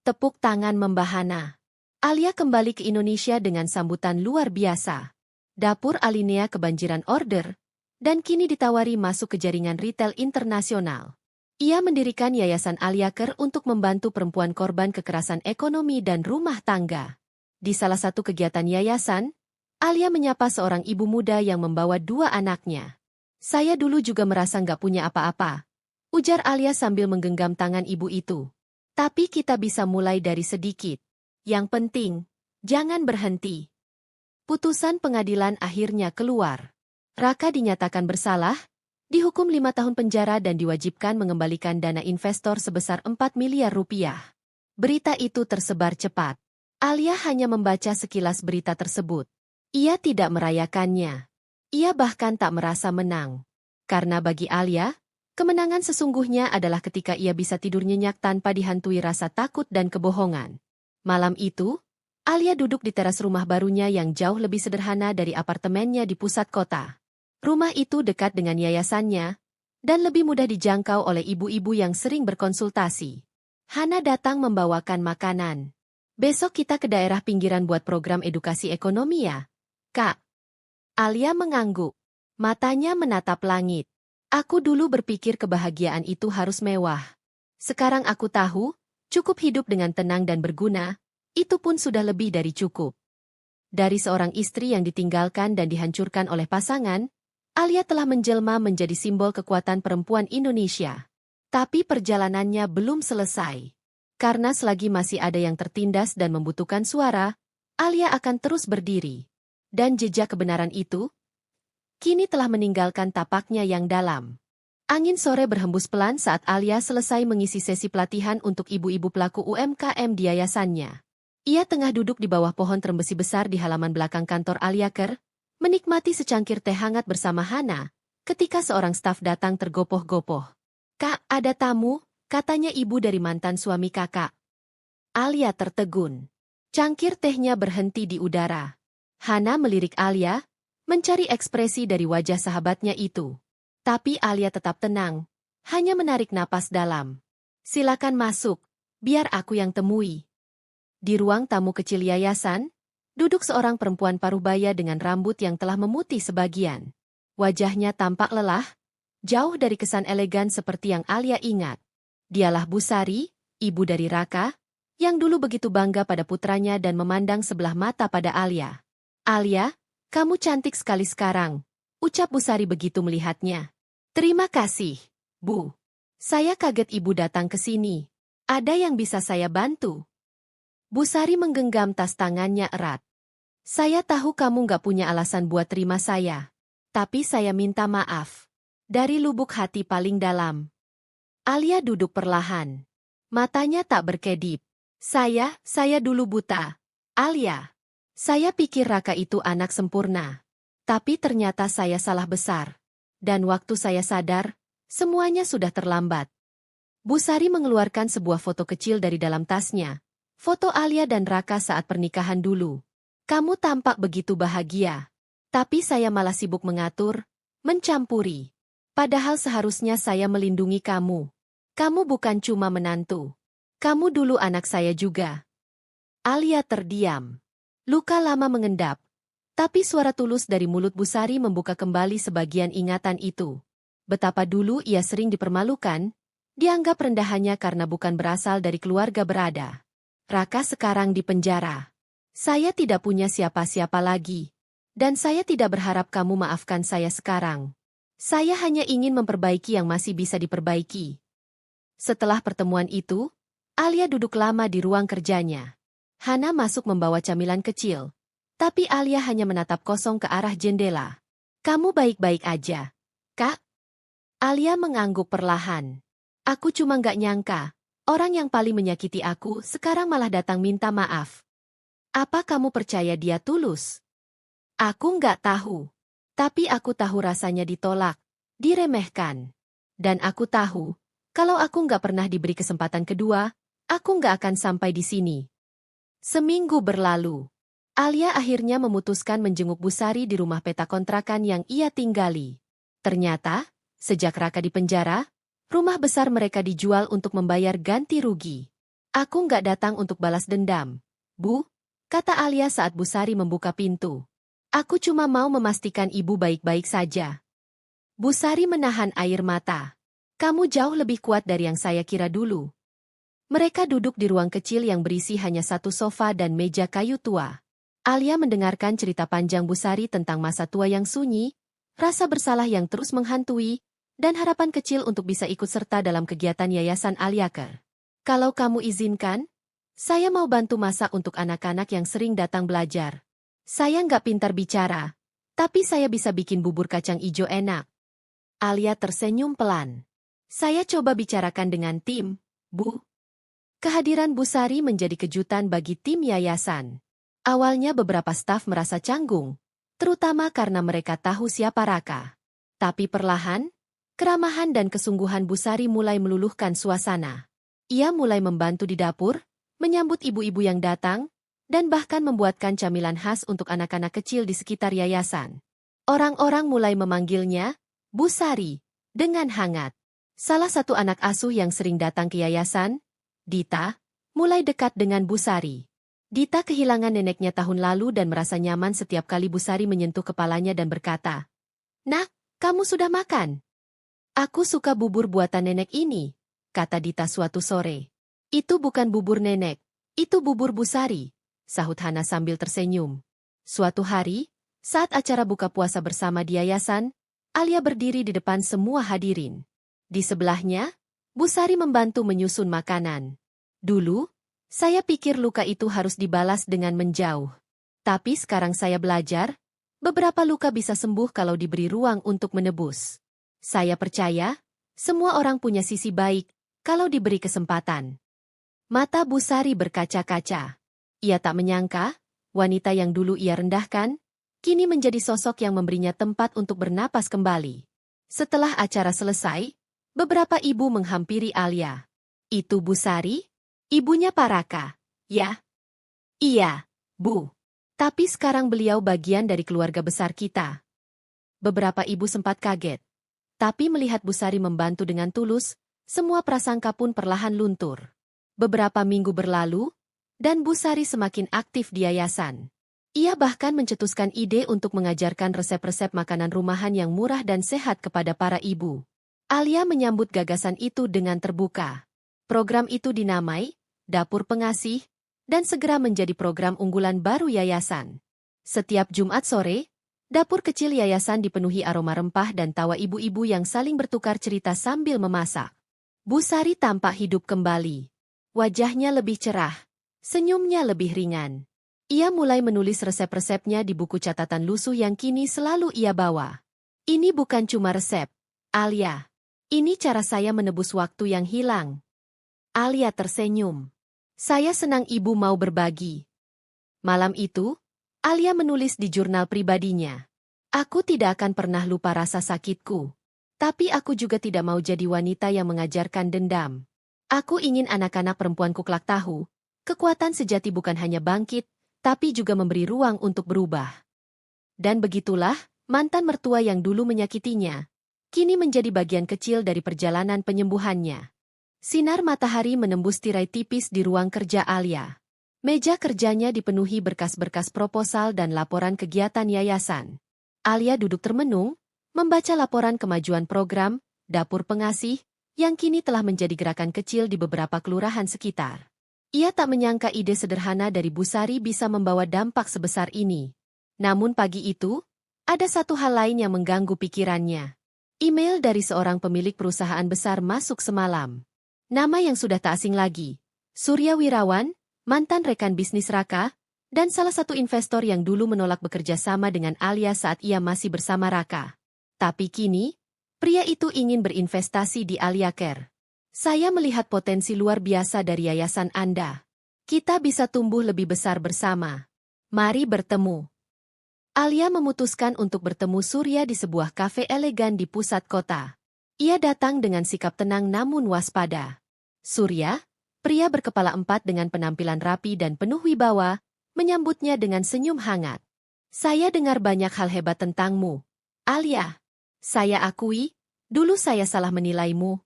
S1: Tepuk tangan membahana. Alia kembali ke Indonesia dengan sambutan luar biasa. Dapur Alinea kebanjiran order, dan kini ditawari masuk ke jaringan retail internasional. Ia mendirikan Yayasan Aliaker untuk membantu perempuan korban kekerasan ekonomi dan rumah tangga. Di salah satu kegiatan yayasan, Alia menyapa seorang ibu muda yang membawa 2 anaknya. Saya dulu juga merasa nggak punya apa-apa, ujar Alia sambil menggenggam tangan ibu itu. Tapi kita bisa mulai dari sedikit. Yang penting, jangan berhenti. Putusan pengadilan akhirnya keluar. Raka dinyatakan bersalah, dihukum 5 tahun penjara dan diwajibkan mengembalikan dana investor sebesar 4 miliar rupiah. Berita itu tersebar cepat. Alia hanya membaca sekilas berita tersebut. Ia tidak merayakannya. Ia bahkan tak merasa menang. Karena bagi Alia, kemenangan sesungguhnya adalah ketika ia bisa tidur nyenyak tanpa dihantui rasa takut dan kebohongan. Malam itu, Alia duduk di teras rumah barunya yang jauh lebih sederhana dari apartemennya di pusat kota. Rumah itu dekat dengan yayasannya, dan lebih mudah dijangkau oleh ibu-ibu yang sering berkonsultasi. Hana datang membawakan makanan. Besok kita ke daerah pinggiran buat program edukasi ekonomi ya, Kak. Alia mengangguk. Matanya menatap langit. Aku dulu berpikir kebahagiaan itu harus mewah. Sekarang aku tahu, cukup hidup dengan tenang dan berguna, itu pun sudah lebih dari cukup. Dari seorang istri yang ditinggalkan dan dihancurkan oleh pasangan, Alia telah menjelma menjadi simbol kekuatan perempuan Indonesia. Tapi perjalanannya belum selesai. Karena selagi masih ada yang tertindas dan membutuhkan suara, Alia akan terus berdiri. Dan jejak kebenaran itu, kini telah meninggalkan tapaknya yang dalam. Angin sore berhembus pelan saat Alia selesai mengisi sesi pelatihan untuk ibu-ibu pelaku UMKM di yayasannya. Ia tengah duduk di bawah pohon terembesi besar di halaman belakang kantor Aliaker, menikmati secangkir teh hangat bersama Hana, ketika seorang staf datang tergopoh-gopoh. Kak, ada tamu, katanya ibu dari mantan suami kakak. Alia tertegun. Cangkir tehnya berhenti di udara. Hana melirik Alia, mencari ekspresi dari wajah sahabatnya itu. Tapi Alia tetap tenang, hanya menarik napas dalam. Silakan masuk, biar aku yang temui. Di ruang tamu kecil yayasan, Duduk seorang perempuan parubaya dengan rambut yang telah memutih sebagian. Wajahnya tampak lelah, jauh dari kesan elegan seperti yang Alia ingat. Dialah Busari, ibu dari Raka, yang dulu begitu bangga pada putranya dan memandang sebelah mata pada Alia. "Alia, kamu cantik sekali sekarang," ucap Busari begitu melihatnya. "Terima kasih, Bu. Saya kaget ibu datang ke sini. Ada yang bisa saya bantu?" Busari menggenggam tas tangannya erat. "Saya tahu kamu nggak punya alasan buat terima saya. Tapi saya minta maaf. Dari lubuk hati paling dalam." Alia duduk perlahan. Matanya tak berkedip. Saya dulu buta. Alia. Saya pikir Raka itu anak sempurna. Tapi ternyata saya salah besar. Dan waktu saya sadar, semuanya sudah terlambat." Busari mengeluarkan sebuah foto kecil dari dalam tasnya. Foto Alia dan Raka saat pernikahan dulu. "Kamu tampak begitu bahagia. Tapi saya malah sibuk mengatur, mencampuri. Padahal seharusnya saya melindungi kamu. Kamu bukan cuma menantu. Kamu dulu anak saya juga." Alia terdiam. Luka lama mengendap. Tapi suara tulus dari mulut Busari membuka kembali sebagian ingatan itu. Betapa dulu ia sering dipermalukan, dianggap rendahannya karena bukan berasal dari keluarga berada. "Raka sekarang di penjara. Saya tidak punya siapa-siapa lagi. Dan saya tidak berharap kamu maafkan saya sekarang. Saya hanya ingin memperbaiki yang masih bisa diperbaiki." Setelah pertemuan itu, Alia duduk lama di ruang kerjanya. Hana masuk membawa camilan kecil. Tapi Alia hanya menatap kosong ke arah jendela. "Kamu baik-baik aja, Kak?" Alia mengangguk perlahan. "Aku cuma nggak nyangka, orang yang paling menyakiti aku sekarang malah datang minta maaf. Apa kamu percaya dia tulus?" "Aku nggak tahu. Tapi aku tahu rasanya ditolak, diremehkan. Dan aku tahu, kalau aku nggak pernah diberi kesempatan kedua, aku nggak akan sampai di sini." Seminggu berlalu. Alia akhirnya memutuskan menjenguk Busari di rumah peta kontrakan yang ia tinggali. Ternyata, sejak Raka di penjara, rumah besar mereka dijual untuk membayar ganti rugi. "Aku nggak datang untuk balas dendam, Bu," kata Alia saat Busari membuka pintu. "Aku cuma mau memastikan ibu baik-baik saja." Busari menahan air mata. "Kamu jauh lebih kuat dari yang saya kira dulu." Mereka duduk di ruang kecil yang berisi hanya satu sofa dan meja kayu tua. Alia mendengarkan cerita panjang Busari tentang masa tua yang sunyi, rasa bersalah yang terus menghantui, dan harapan kecil untuk bisa ikut serta dalam kegiatan Yayasan Aliaker. "Kalau kamu izinkan, saya mau bantu masak untuk anak-anak yang sering datang belajar. Saya nggak pintar bicara, tapi saya bisa bikin bubur kacang ijo enak." Alia tersenyum pelan. "Saya coba bicarakan dengan tim, Bu." Kehadiran Busari menjadi kejutan bagi tim yayasan. Awalnya beberapa staf merasa canggung, terutama karena mereka tahu siapa Raka. Tapi perlahan, keramahan dan kesungguhan Busari mulai meluluhkan suasana. Ia mulai membantu di dapur, menyambut ibu-ibu yang datang, dan bahkan membuatkan camilan khas untuk anak-anak kecil di sekitar yayasan. Orang-orang mulai memanggilnya Busari dengan hangat. Salah satu anak asuh yang sering datang ke yayasan, Dita, mulai dekat dengan Busari. Dita kehilangan neneknya tahun lalu dan merasa nyaman setiap kali Busari menyentuh kepalanya dan berkata, "Nak, kamu sudah makan?" "Aku suka bubur buatan nenek ini," kata Dita suatu sore. "Itu bukan bubur nenek, itu bubur Busari," sahut Hana sambil tersenyum. Suatu hari, saat acara buka puasa bersama di yayasan, Alia berdiri di depan semua hadirin. Di sebelahnya, Busari membantu menyusun makanan. "Dulu, saya pikir luka itu harus dibalas dengan menjauh. Tapi sekarang saya belajar, beberapa luka bisa sembuh kalau diberi ruang untuk menebus. Saya percaya, semua orang punya sisi baik, kalau diberi kesempatan." Mata Busari berkaca-kaca. Ia tak menyangka, wanita yang dulu ia rendahkan, kini menjadi sosok yang memberinya tempat untuk bernapas kembali. Setelah acara selesai, beberapa ibu menghampiri Alia. "Itu Busari? Ibunya Pak Raka, ya?" "Iya, Bu. Tapi sekarang beliau bagian dari keluarga besar kita." Beberapa ibu sempat kaget. Tapi melihat Busari membantu dengan tulus, semua prasangka pun perlahan luntur. Beberapa minggu berlalu, dan Busari semakin aktif di yayasan. Ia bahkan mencetuskan ide untuk mengajarkan resep-resep makanan rumahan yang murah dan sehat kepada para ibu. Alia menyambut gagasan itu dengan terbuka. Program itu dinamai Dapur Pengasih, dan segera menjadi program unggulan baru yayasan. Setiap Jumat sore, dapur kecil yayasan dipenuhi aroma rempah dan tawa ibu-ibu yang saling bertukar cerita sambil memasak. Bu Sari tampak hidup kembali. Wajahnya lebih cerah, senyumnya lebih ringan. Ia mulai menulis resep-resepnya di buku catatan lusuh yang kini selalu ia bawa. Ini bukan cuma resep, Alia. Ini cara saya menebus waktu yang hilang. Alia tersenyum. Saya senang ibu mau berbagi. Malam itu, Alia menulis di jurnal pribadinya. Aku tidak akan pernah lupa rasa sakitku. Tapi aku juga tidak mau jadi wanita yang mengajarkan dendam. Aku ingin anak-anak perempuanku kelak tahu, kekuatan sejati bukan hanya bangkit, tapi juga memberi ruang untuk berubah. Dan begitulah, mantan mertua yang dulu menyakitinya, kini menjadi bagian kecil dari perjalanan penyembuhannya. Sinar matahari menembus tirai tipis di ruang kerja Alia. Meja kerjanya dipenuhi berkas-berkas proposal dan laporan kegiatan yayasan. Alia duduk termenung, membaca laporan kemajuan program, Dapur Pengasih, yang kini telah menjadi gerakan kecil di beberapa kelurahan sekitar. Ia tak menyangka ide sederhana dari Bu Sari bisa membawa dampak sebesar ini. Namun pagi itu, ada satu hal lain yang mengganggu pikirannya. Email dari seorang pemilik perusahaan besar masuk semalam. Nama yang sudah tak asing lagi, Surya Wirawan, mantan rekan bisnis Raka, dan salah satu investor yang dulu menolak bekerja sama dengan Alia saat ia masih bersama Raka. Tapi kini, pria itu ingin berinvestasi di Alia Care. Saya melihat potensi luar biasa dari yayasan Anda. Kita bisa tumbuh lebih besar bersama. Mari bertemu. Alia memutuskan untuk bertemu Surya di sebuah kafe elegan di pusat kota. Ia datang dengan sikap tenang namun waspada. Surya, pria berkepala empat dengan penampilan rapi dan penuh wibawa, menyambutnya dengan senyum hangat. Saya dengar banyak hal hebat tentangmu, Alia. Saya akui, dulu saya salah menilaimu.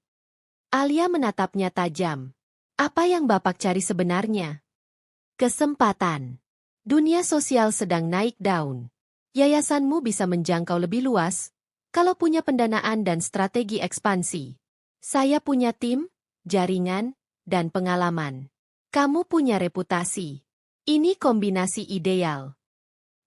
S1: Alia menatapnya tajam. Apa yang Bapak cari sebenarnya? Kesempatan. Dunia sosial sedang naik daun. Yayasanmu bisa menjangkau lebih luas, kalau punya pendanaan dan strategi ekspansi. Saya punya tim, jaringan, dan pengalaman. Kamu punya reputasi. Ini kombinasi ideal.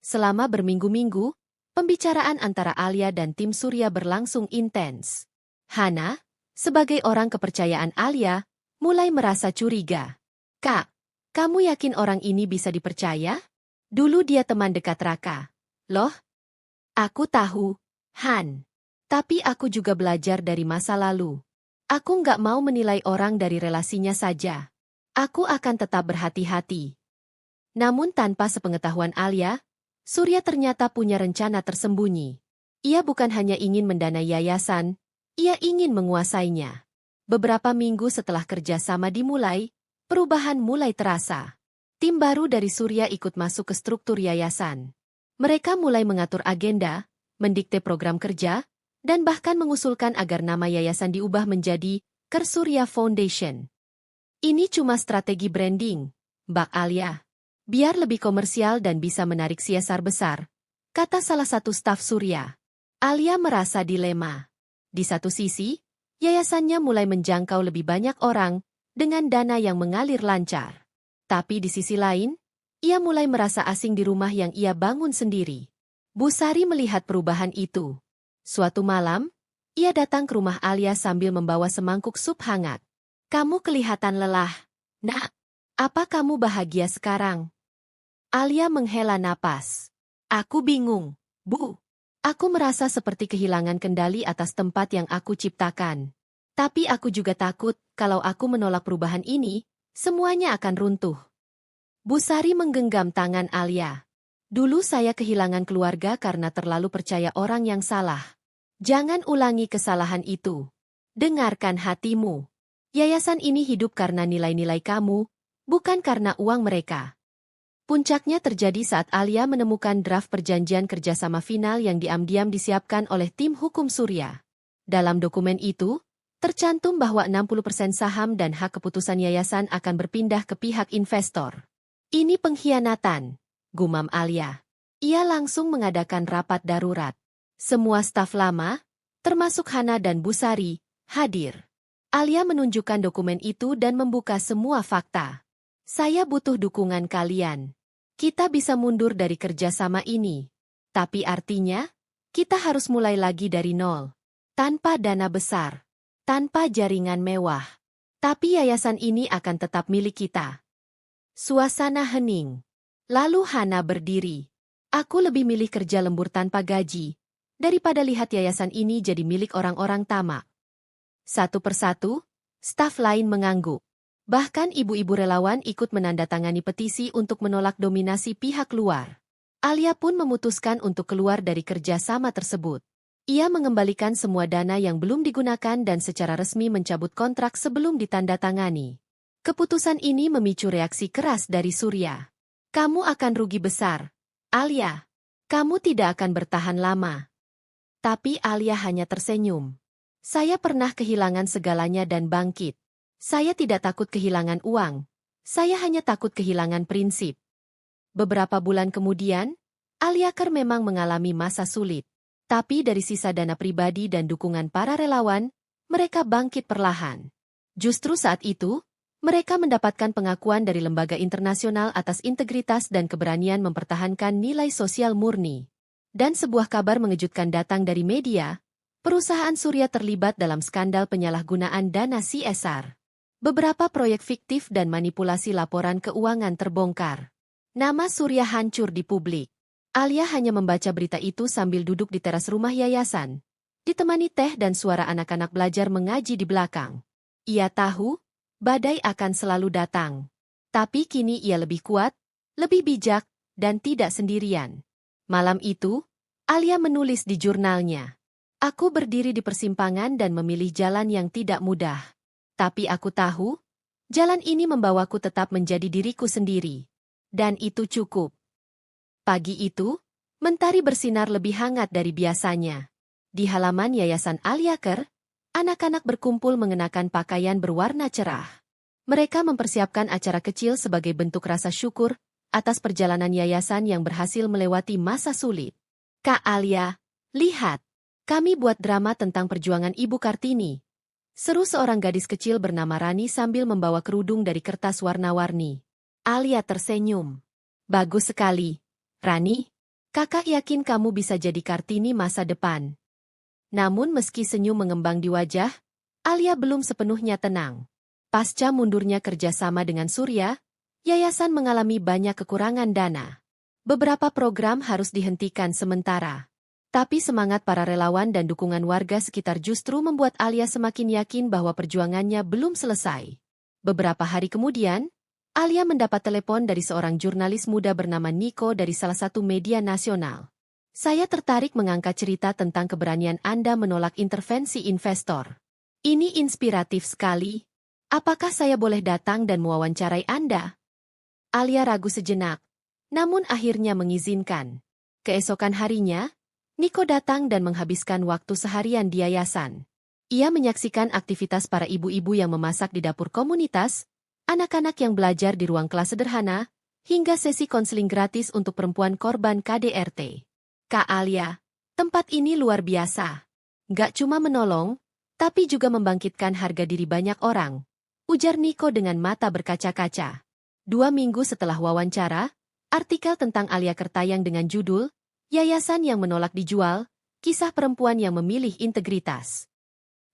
S1: Selama berminggu-minggu, pembicaraan antara Alia dan tim Surya berlangsung intens. Hana, sebagai orang kepercayaan Alia, mulai merasa curiga. Kak, kamu yakin orang ini bisa dipercaya? Dulu dia teman dekat Raka. Loh? Aku tahu, Han. Tapi aku juga belajar dari masa lalu. Aku nggak mau menilai orang dari relasinya saja. Aku akan tetap berhati-hati. Namun tanpa sepengetahuan Alia, Surya ternyata punya rencana tersembunyi. Ia bukan hanya ingin mendanai yayasan, ia ingin menguasainya. Beberapa minggu setelah kerjasama dimulai, perubahan mulai terasa. Tim baru dari Surya ikut masuk ke struktur yayasan. Mereka mulai mengatur agenda, mendikte program kerja, dan bahkan mengusulkan agar nama yayasan diubah menjadi Kersurya Foundation. Ini cuma strategi branding, Mbak Alia. Biar lebih komersial dan bisa menarik CSR besar, kata salah satu staf Surya. Alia merasa dilema. Di satu sisi, yayasannya mulai menjangkau lebih banyak orang dengan dana yang mengalir lancar. Tapi di sisi lain, ia mulai merasa asing di rumah yang ia bangun sendiri. Bu Sari melihat perubahan itu. Suatu malam, ia datang ke rumah Alia sambil membawa semangkuk sup hangat. Kamu kelihatan lelah. Nak, apa kamu bahagia sekarang? Alia menghela napas. Aku bingung, Bu. Aku merasa seperti kehilangan kendali atas tempat yang aku ciptakan. Tapi aku juga takut, kalau aku menolak perubahan ini, semuanya akan runtuh. Bu Sari menggenggam tangan Alia. Dulu saya kehilangan keluarga karena terlalu percaya orang yang salah. Jangan ulangi kesalahan itu. Dengarkan hatimu. Yayasan ini hidup karena nilai-nilai kamu, bukan karena uang mereka. Puncaknya terjadi saat Alia menemukan draft perjanjian kerjasama final yang diam-diam disiapkan oleh tim hukum Surya. Dalam dokumen itu, tercantum bahwa 60% saham dan hak keputusan yayasan akan berpindah ke pihak investor. Ini pengkhianatan, gumam Alia. Ia langsung mengadakan rapat darurat. Semua staf lama, termasuk Hana dan Busari, hadir. Alia menunjukkan dokumen itu dan membuka semua fakta. Saya butuh dukungan kalian. Kita bisa mundur dari kerjasama ini. Tapi artinya, kita harus mulai lagi dari nol. Tanpa dana besar. Tanpa jaringan mewah. Tapi yayasan ini akan tetap milik kita. Suasana hening. Lalu Hana berdiri. Aku lebih milih kerja lembur tanpa gaji, daripada lihat yayasan ini jadi milik orang-orang tamak. Satu persatu, staf lain mengangguk. Bahkan ibu-ibu relawan ikut menandatangani petisi untuk menolak dominasi pihak luar. Alia pun memutuskan untuk keluar dari kerjasama tersebut. Ia mengembalikan semua dana yang belum digunakan dan secara resmi mencabut kontrak sebelum ditandatangani. Keputusan ini memicu reaksi keras dari Surya. Kamu akan rugi besar, Alia. Kamu tidak akan bertahan lama. Tapi Alia hanya tersenyum. Saya pernah kehilangan segalanya dan bangkit. Saya tidak takut kehilangan uang. Saya hanya takut kehilangan prinsip. Beberapa bulan kemudian, Alia Ker memang mengalami masa sulit. Tapi dari sisa dana pribadi dan dukungan para relawan, mereka bangkit perlahan. Justru saat itu, mereka mendapatkan pengakuan dari lembaga internasional atas integritas dan keberanian mempertahankan nilai sosial murni. Dan sebuah kabar mengejutkan datang dari media, perusahaan Surya terlibat dalam skandal penyalahgunaan dana CSR. Beberapa proyek fiktif dan manipulasi laporan keuangan terbongkar. Nama Surya hancur di publik. Alia hanya membaca berita itu sambil duduk di teras rumah yayasan, ditemani teh dan suara anak-anak belajar mengaji di belakang. Ia tahu, badai akan selalu datang. Tapi kini ia lebih kuat, lebih bijak, dan tidak sendirian. Malam itu, Alia menulis di jurnalnya. Aku berdiri di persimpangan dan memilih jalan yang tidak mudah. Tapi aku tahu, jalan ini membawaku tetap menjadi diriku sendiri. Dan itu cukup. Pagi itu, mentari bersinar lebih hangat dari biasanya. Di halaman Yayasan Alia Ker, anak-anak berkumpul mengenakan pakaian berwarna cerah. Mereka mempersiapkan acara kecil sebagai bentuk rasa syukur atas perjalanan yayasan yang berhasil melewati masa sulit. Kak Alia, lihat, kami buat drama tentang perjuangan Ibu Kartini. Seru seorang gadis kecil bernama Rani sambil membawa kerudung dari kertas warna-warni. Alia tersenyum. Bagus sekali. Rani, kakak yakin kamu bisa jadi Kartini masa depan. Namun meski senyum mengembang di wajah, Alia belum sepenuhnya tenang. Pasca mundurnya kerjasama dengan Surya, yayasan mengalami banyak kekurangan dana. Beberapa program harus dihentikan sementara. Tapi semangat para relawan dan dukungan warga sekitar justru membuat Alia semakin yakin bahwa perjuangannya belum selesai. Beberapa hari kemudian, Alia mendapat telepon dari seorang jurnalis muda bernama Niko dari salah satu media nasional. Saya tertarik mengangkat cerita tentang keberanian Anda menolak intervensi investor. Ini inspiratif sekali. Apakah saya boleh datang dan mewawancarai Anda? Alia ragu sejenak, namun akhirnya mengizinkan. Keesokan harinya, Niko datang dan menghabiskan waktu seharian di yayasan. Ia menyaksikan aktivitas para ibu-ibu yang memasak di dapur komunitas, anak-anak yang belajar di ruang kelas sederhana, hingga sesi konseling gratis untuk perempuan korban KDRT. Kak Alia, tempat ini luar biasa. Gak cuma menolong, tapi juga membangkitkan harga diri banyak orang, ujar Niko dengan mata berkaca-kaca. 2 minggu setelah wawancara, artikel tentang Alia Ker tayang dengan judul, Yayasan yang menolak dijual, kisah perempuan yang memilih integritas.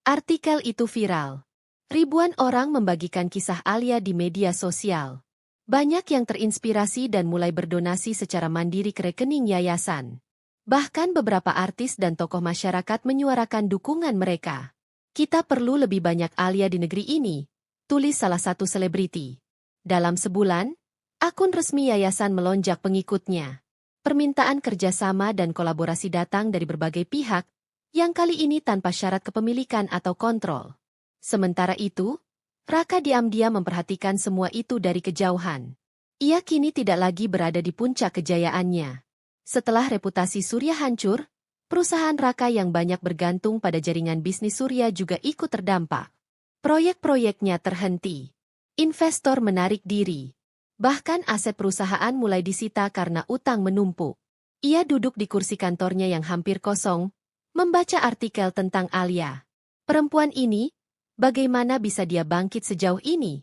S1: Artikel itu viral. Ribuan orang membagikan kisah Alia di media sosial. Banyak yang terinspirasi dan mulai berdonasi secara mandiri ke rekening yayasan. Bahkan beberapa artis dan tokoh masyarakat menyuarakan dukungan mereka. Kita perlu lebih banyak Alia di negeri ini, tulis salah satu selebriti. Dalam sebulan, akun resmi yayasan melonjak pengikutnya. Permintaan kerjasama dan kolaborasi datang dari berbagai pihak, yang kali ini tanpa syarat kepemilikan atau kontrol. Sementara itu, Raka diam-diam memperhatikan semua itu dari kejauhan. Ia kini tidak lagi berada di puncak kejayaannya. Setelah reputasi Surya hancur, perusahaan Raka yang banyak bergantung pada jaringan bisnis Surya juga ikut terdampak. Proyek-proyeknya terhenti. Investor menarik diri. Bahkan aset perusahaan mulai disita karena utang menumpuk. Ia duduk di kursi kantornya yang hampir kosong, membaca artikel tentang Alia. Perempuan ini, bagaimana bisa dia bangkit sejauh ini?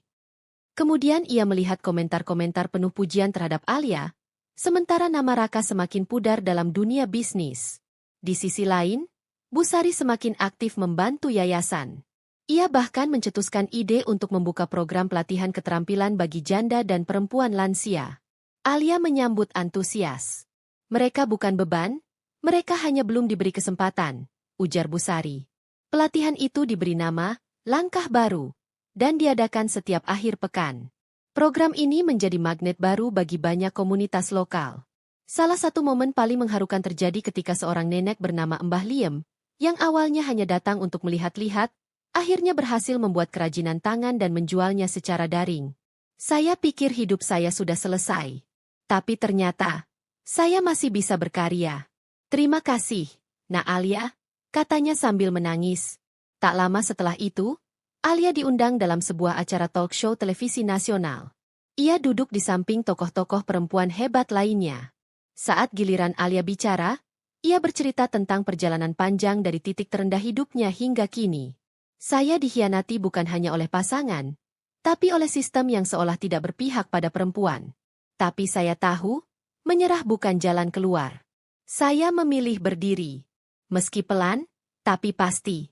S1: Kemudian ia melihat komentar-komentar penuh pujian terhadap Alia, sementara nama Raka semakin pudar dalam dunia bisnis. Di sisi lain, Busari semakin aktif membantu yayasan. Ia bahkan mencetuskan ide untuk membuka program pelatihan keterampilan bagi janda dan perempuan lansia. Alia menyambut antusias. Mereka bukan beban, mereka hanya belum diberi kesempatan, ujar Busari. Pelatihan itu diberi nama Langkah Baru dan diadakan setiap akhir pekan. Program ini menjadi magnet baru bagi banyak komunitas lokal. Salah satu momen paling mengharukan terjadi ketika seorang nenek bernama Mbah Liem, yang awalnya hanya datang untuk melihat-lihat, akhirnya berhasil membuat kerajinan tangan dan menjualnya secara daring. Saya pikir hidup saya sudah selesai. Tapi ternyata, saya masih bisa berkarya. Terima kasih, Nak Alia, katanya sambil menangis. Tak lama setelah itu, Alia diundang dalam sebuah acara talk show televisi nasional. Ia duduk di samping tokoh-tokoh perempuan hebat lainnya. Saat giliran Alia bicara, ia bercerita tentang perjalanan panjang dari titik terendah hidupnya hingga kini. Saya dikhianati bukan hanya oleh pasangan, tapi oleh sistem yang seolah tidak berpihak pada perempuan. Tapi saya tahu, menyerah bukan jalan keluar. Saya memilih berdiri. Meski pelan, tapi pasti.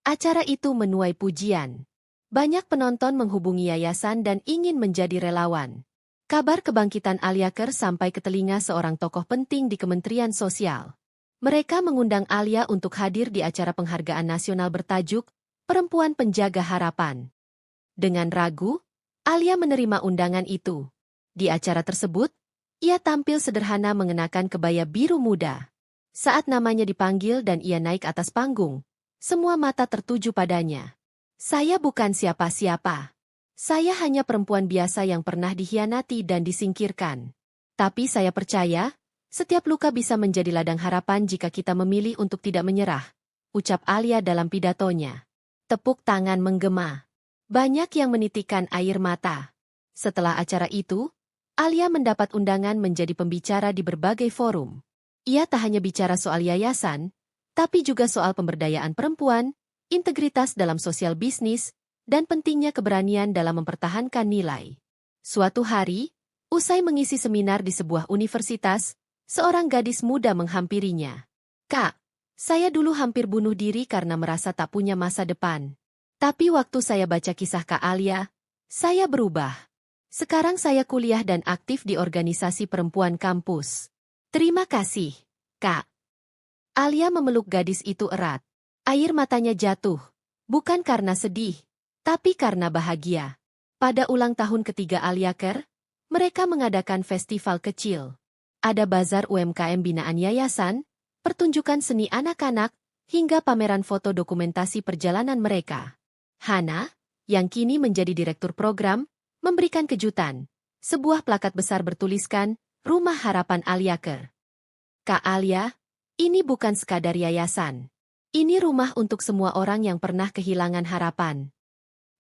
S1: Acara itu menuai pujian. Banyak penonton menghubungi yayasan dan ingin menjadi relawan. Kabar kebangkitan Alia Ker sampai ke telinga seorang tokoh penting di Kementerian Sosial. Mereka mengundang Alia untuk hadir di acara penghargaan nasional bertajuk Perempuan Penjaga Harapan. Dengan ragu, Alia menerima undangan itu. Di acara tersebut, ia tampil sederhana mengenakan kebaya biru muda. Saat namanya dipanggil dan ia naik atas panggung, semua mata tertuju padanya. Saya bukan siapa-siapa. Saya hanya perempuan biasa yang pernah dikhianati dan disingkirkan. Tapi saya percaya, setiap luka bisa menjadi ladang harapan jika kita memilih untuk tidak menyerah, ucap Alia dalam pidatonya. Tepuk tangan menggema. Banyak yang menitikkan air mata. Setelah acara itu, Alia mendapat undangan menjadi pembicara di berbagai forum. Ia tak hanya bicara soal yayasan, tapi juga soal pemberdayaan perempuan, integritas dalam sosial bisnis, dan pentingnya keberanian dalam mempertahankan nilai. Suatu hari, usai mengisi seminar di sebuah universitas, seorang gadis muda menghampirinya. Kak, saya dulu hampir bunuh diri karena merasa tak punya masa depan. Tapi waktu saya baca kisah Kak Alia, saya berubah. Sekarang saya kuliah dan aktif di organisasi perempuan kampus. Terima kasih, Kak. Alia memeluk gadis itu erat. Air matanya jatuh, bukan karena sedih, tapi karena bahagia. Pada ulang tahun ketiga Alia Ker, mereka mengadakan festival kecil. Ada bazar UMKM binaan yayasan, pertunjukan seni anak-anak, hingga pameran foto dokumentasi perjalanan mereka. Hana, yang kini menjadi direktur program, memberikan kejutan. Sebuah plakat besar bertuliskan, Rumah Harapan Alia Ker. Kak Alia, ini bukan sekadar yayasan. Ini rumah untuk semua orang yang pernah kehilangan harapan.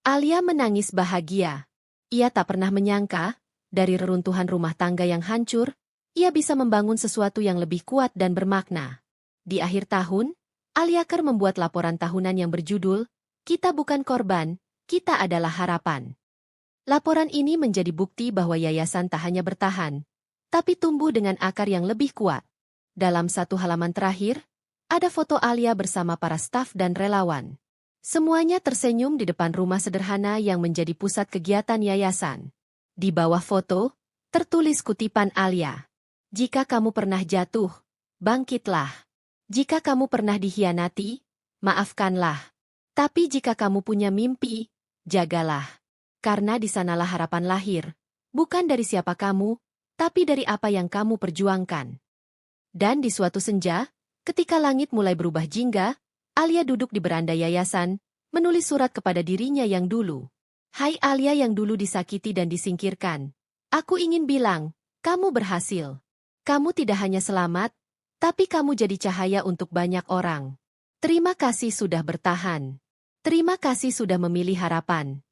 S1: Alia menangis bahagia. Ia tak pernah menyangka, dari reruntuhan rumah tangga yang hancur, ia bisa membangun sesuatu yang lebih kuat dan bermakna. Di akhir tahun, Alia Ker membuat laporan tahunan yang berjudul, Kita Bukan Korban, Kita Adalah Harapan. Laporan ini menjadi bukti bahwa yayasan tak hanya bertahan, tapi tumbuh dengan akar yang lebih kuat. Dalam satu halaman terakhir, ada foto Alia bersama para staf dan relawan. Semuanya tersenyum di depan rumah sederhana yang menjadi pusat kegiatan yayasan. Di bawah foto, tertulis kutipan Alia. Jika kamu pernah jatuh, bangkitlah. Jika kamu pernah dikhianati, maafkanlah. Tapi jika kamu punya mimpi, jagalah. Karena di sanalah harapan lahir, bukan dari siapa kamu, tapi dari apa yang kamu perjuangkan. Dan di suatu senja, ketika langit mulai berubah jingga, Alia duduk di beranda yayasan, menulis surat kepada dirinya yang dulu. Hai Alia yang dulu disakiti dan disingkirkan. Aku ingin bilang, kamu berhasil. Kamu tidak hanya selamat, tapi kamu jadi cahaya untuk banyak orang. Terima kasih sudah bertahan. Terima kasih sudah memilih harapan.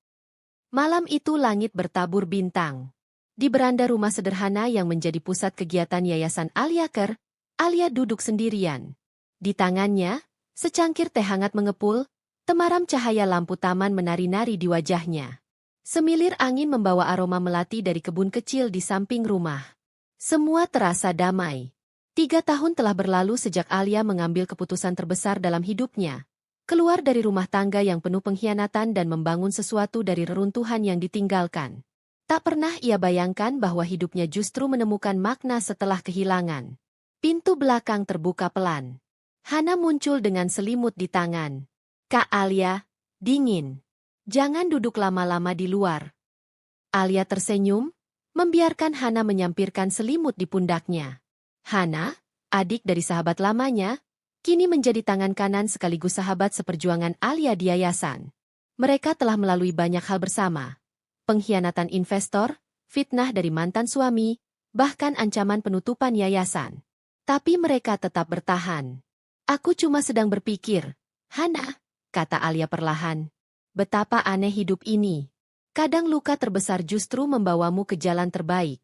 S1: Malam itu langit bertabur bintang. Di beranda rumah sederhana yang menjadi pusat kegiatan Yayasan Alia Care, Alia duduk sendirian. Di tangannya, secangkir teh hangat mengepul, temaram cahaya lampu taman menari-nari di wajahnya. Semilir angin membawa aroma melati dari kebun kecil di samping rumah. Semua terasa damai. 3 tahun telah berlalu sejak Alia mengambil keputusan terbesar dalam hidupnya. Keluar dari rumah tangga yang penuh pengkhianatan dan membangun sesuatu dari reruntuhan yang ditinggalkan. Tak pernah ia bayangkan bahwa hidupnya justru menemukan makna setelah kehilangan. Pintu belakang terbuka pelan. Hana muncul dengan selimut di tangan. "Kak Alia, dingin. Jangan duduk lama-lama di luar." Alia tersenyum, membiarkan Hana menyampirkan selimut di pundaknya. Hana, adik dari sahabat lamanya, kini menjadi tangan kanan sekaligus sahabat seperjuangan Alia di yayasan. Mereka telah melalui banyak hal bersama. Pengkhianatan investor, fitnah dari mantan suami, bahkan ancaman penutupan yayasan. Tapi mereka tetap bertahan. "Aku cuma sedang berpikir, Hana," kata Alia perlahan. "Betapa aneh hidup ini. Kadang luka terbesar justru membawamu ke jalan terbaik."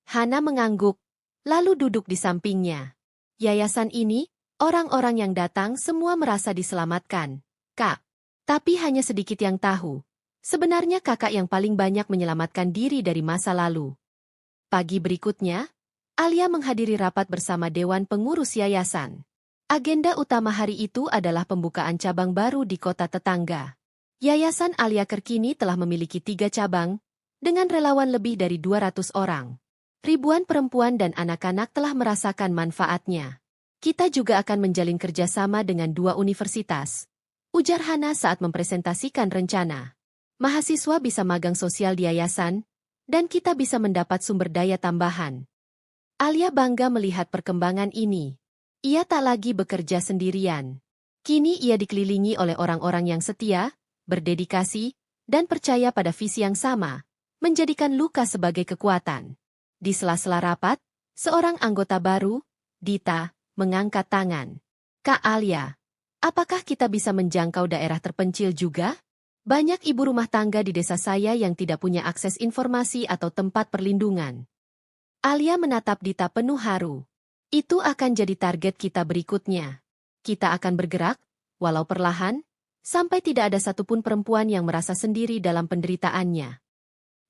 S1: Hana mengangguk, lalu duduk di sampingnya. "Yayasan ini, orang-orang yang datang semua merasa diselamatkan, Kak. Tapi hanya sedikit yang tahu. Sebenarnya kakak yang paling banyak menyelamatkan diri dari masa lalu." Pagi berikutnya, Alia menghadiri rapat bersama Dewan Pengurus Yayasan. Agenda utama hari itu adalah pembukaan cabang baru di kota tetangga. Yayasan Alia Care kini telah memiliki 3 cabang, dengan relawan lebih dari 200 orang. Ribuan perempuan dan anak-anak telah merasakan manfaatnya. "Kita juga akan menjalin kerjasama dengan 2 universitas," ujar Hana saat mempresentasikan rencana. "Mahasiswa bisa magang sosial di yayasan, dan kita bisa mendapat sumber daya tambahan." Alia bangga melihat perkembangan ini. Ia tak lagi bekerja sendirian. Kini ia dikelilingi oleh orang-orang yang setia, berdedikasi, dan percaya pada visi yang sama, menjadikan luka sebagai kekuatan. Di sela-sela rapat, seorang anggota baru, Dita, mengangkat tangan. "Kak Alia, apakah kita bisa menjangkau daerah terpencil juga? Banyak ibu rumah tangga di desa saya yang tidak punya akses informasi atau tempat perlindungan." Alia menatap Dita penuh haru. "Itu akan jadi target kita berikutnya. Kita akan bergerak, walau perlahan, sampai tidak ada satupun perempuan yang merasa sendiri dalam penderitaannya."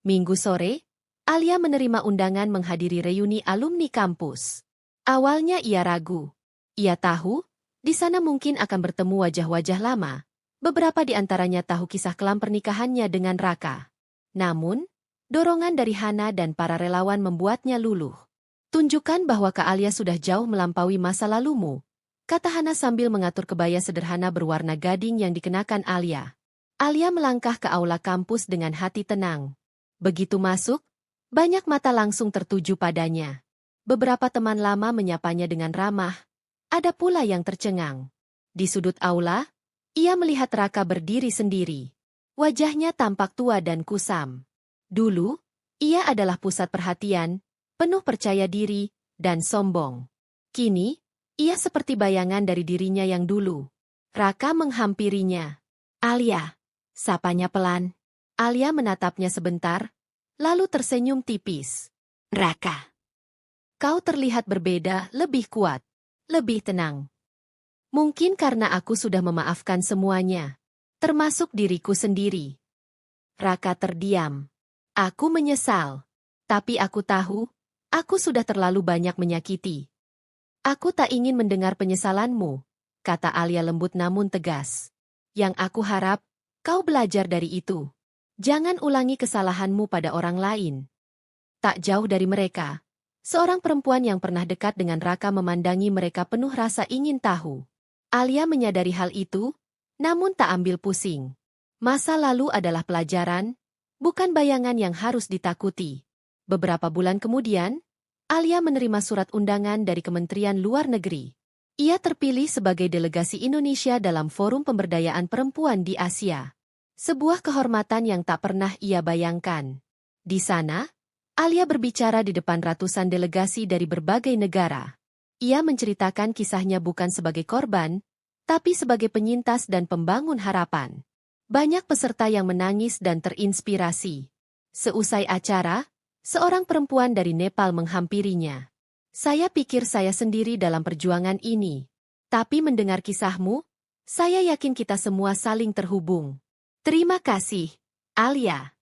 S1: Minggu sore, Alia menerima undangan menghadiri reuni alumni kampus. Awalnya ia ragu. Ia tahu, di sana mungkin akan bertemu wajah-wajah lama. Beberapa di antaranya tahu kisah kelam pernikahannya dengan Raka. Namun, dorongan dari Hana dan para relawan membuatnya luluh. "Tunjukkan bahwa Kak Alia sudah jauh melampaui masa lalumu," kata Hana sambil mengatur kebaya sederhana berwarna gading yang dikenakan Alia. Alia melangkah ke aula kampus dengan hati tenang. Begitu masuk, banyak mata langsung tertuju padanya. Beberapa teman lama menyapanya dengan ramah, ada pula yang tercengang. Di sudut aula, ia melihat Raka berdiri sendiri. Wajahnya tampak tua dan kusam. Dulu, ia adalah pusat perhatian, penuh percaya diri, dan sombong. Kini, ia seperti bayangan dari dirinya yang dulu. Raka menghampirinya. "Alia," sapanya pelan. Alia menatapnya sebentar, lalu tersenyum tipis. "Raka, kau terlihat berbeda, lebih kuat, lebih tenang. Mungkin karena aku sudah memaafkan semuanya, termasuk diriku sendiri." Raka terdiam. "Aku menyesal. Tapi aku tahu, aku sudah terlalu banyak menyakiti." "Aku tak ingin mendengar penyesalanmu," kata Alia lembut namun tegas. "Yang aku harap, kau belajar dari itu. Jangan ulangi kesalahanmu pada orang lain." Tak jauh dari mereka, seorang perempuan yang pernah dekat dengan Raka memandangi mereka penuh rasa ingin tahu. Alia menyadari hal itu, namun tak ambil pusing. Masa lalu adalah pelajaran, bukan bayangan yang harus ditakuti. Beberapa bulan kemudian, Alia menerima surat undangan dari Kementerian Luar Negeri. Ia terpilih sebagai delegasi Indonesia dalam Forum Pemberdayaan Perempuan di Asia. Sebuah kehormatan yang tak pernah ia bayangkan. Di sana, Alia berbicara di depan ratusan delegasi dari berbagai negara. Ia menceritakan kisahnya bukan sebagai korban, tapi sebagai penyintas dan pembangun harapan. Banyak peserta yang menangis dan terinspirasi. Seusai acara, Seorang perempuan dari Nepal menghampirinya. Saya pikir saya sendiri dalam perjuangan ini. Tapi mendengar kisahmu, saya yakin kita semua saling terhubung. Terima kasih, Alia.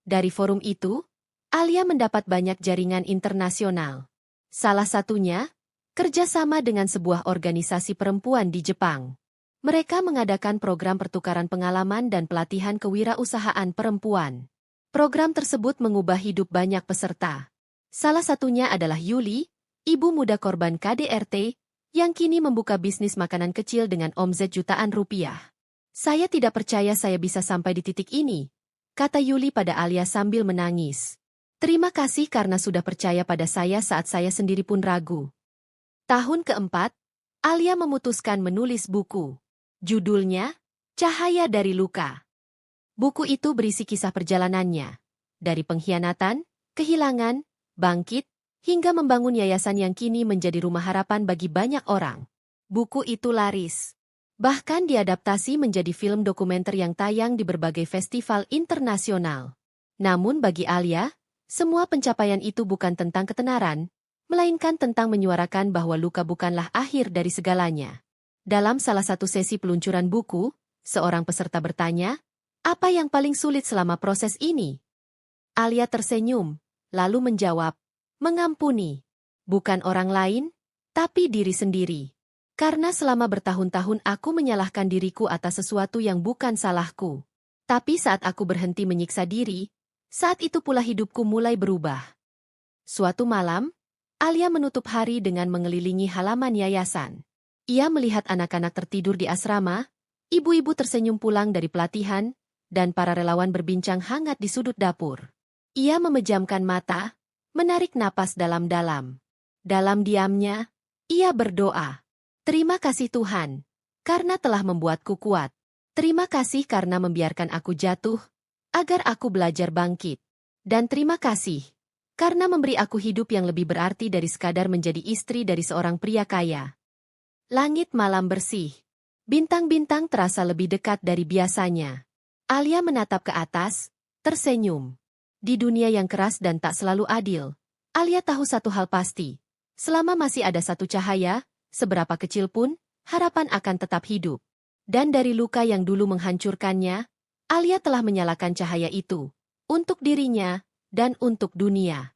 S1: Dari forum itu, Alia mendapat banyak jaringan internasional. Salah satunya, kerjasama dengan sebuah organisasi perempuan di Jepang. Mereka mengadakan program pertukaran pengalaman dan pelatihan kewirausahaan perempuan. Program tersebut mengubah hidup banyak peserta. Salah satunya adalah Yuli, ibu muda korban KDRT, yang kini membuka bisnis makanan kecil dengan omset jutaan rupiah. Saya tidak percaya saya bisa sampai di titik ini, kata Yuli pada Alia sambil menangis. Terima kasih karena sudah percaya pada saya saat saya sendiri pun ragu. Tahun keempat, Alia memutuskan menulis buku. Judulnya, Cahaya dari Luka. Buku itu berisi kisah perjalanannya, dari pengkhianatan, kehilangan, bangkit, hingga membangun yayasan yang kini menjadi rumah harapan bagi banyak orang. Buku itu laris. Bahkan diadaptasi menjadi film dokumenter yang tayang di berbagai festival internasional. Namun bagi Alia, semua pencapaian itu bukan tentang ketenaran, melainkan tentang menyuarakan bahwa luka bukanlah akhir dari segalanya. Dalam salah satu sesi peluncuran buku, seorang peserta bertanya, apa yang paling sulit selama proses ini? Alia tersenyum, lalu menjawab, mengampuni. Bukan orang lain, tapi diri sendiri. Karena selama bertahun-tahun aku menyalahkan diriku atas sesuatu yang bukan salahku. Tapi saat aku berhenti menyiksa diri, saat itu pula hidupku mulai berubah. Suatu malam, Alia menutup hari dengan mengelilingi halaman yayasan. Ia melihat anak-anak tertidur di asrama, ibu-ibu tersenyum pulang dari pelatihan, dan para relawan berbincang hangat di sudut dapur. Ia memejamkan mata, menarik napas dalam-dalam. Dalam diamnya, ia berdoa. Terima kasih Tuhan, karena telah membuatku kuat. Terima kasih karena membiarkan aku jatuh, agar aku belajar bangkit. Dan terima kasih, karena memberi aku hidup yang lebih berarti dari sekadar menjadi istri dari seorang pria kaya. Langit malam bersih. Bintang-bintang terasa lebih dekat dari biasanya. Alia menatap ke atas, tersenyum. Di dunia yang keras dan tak selalu adil, Alia tahu satu hal pasti. Selama masih ada satu cahaya, seberapa kecil pun, harapan akan tetap hidup. Dan dari luka yang dulu menghancurkannya, Alia telah menyalakan cahaya itu. Untuk dirinya, dan untuk dunia.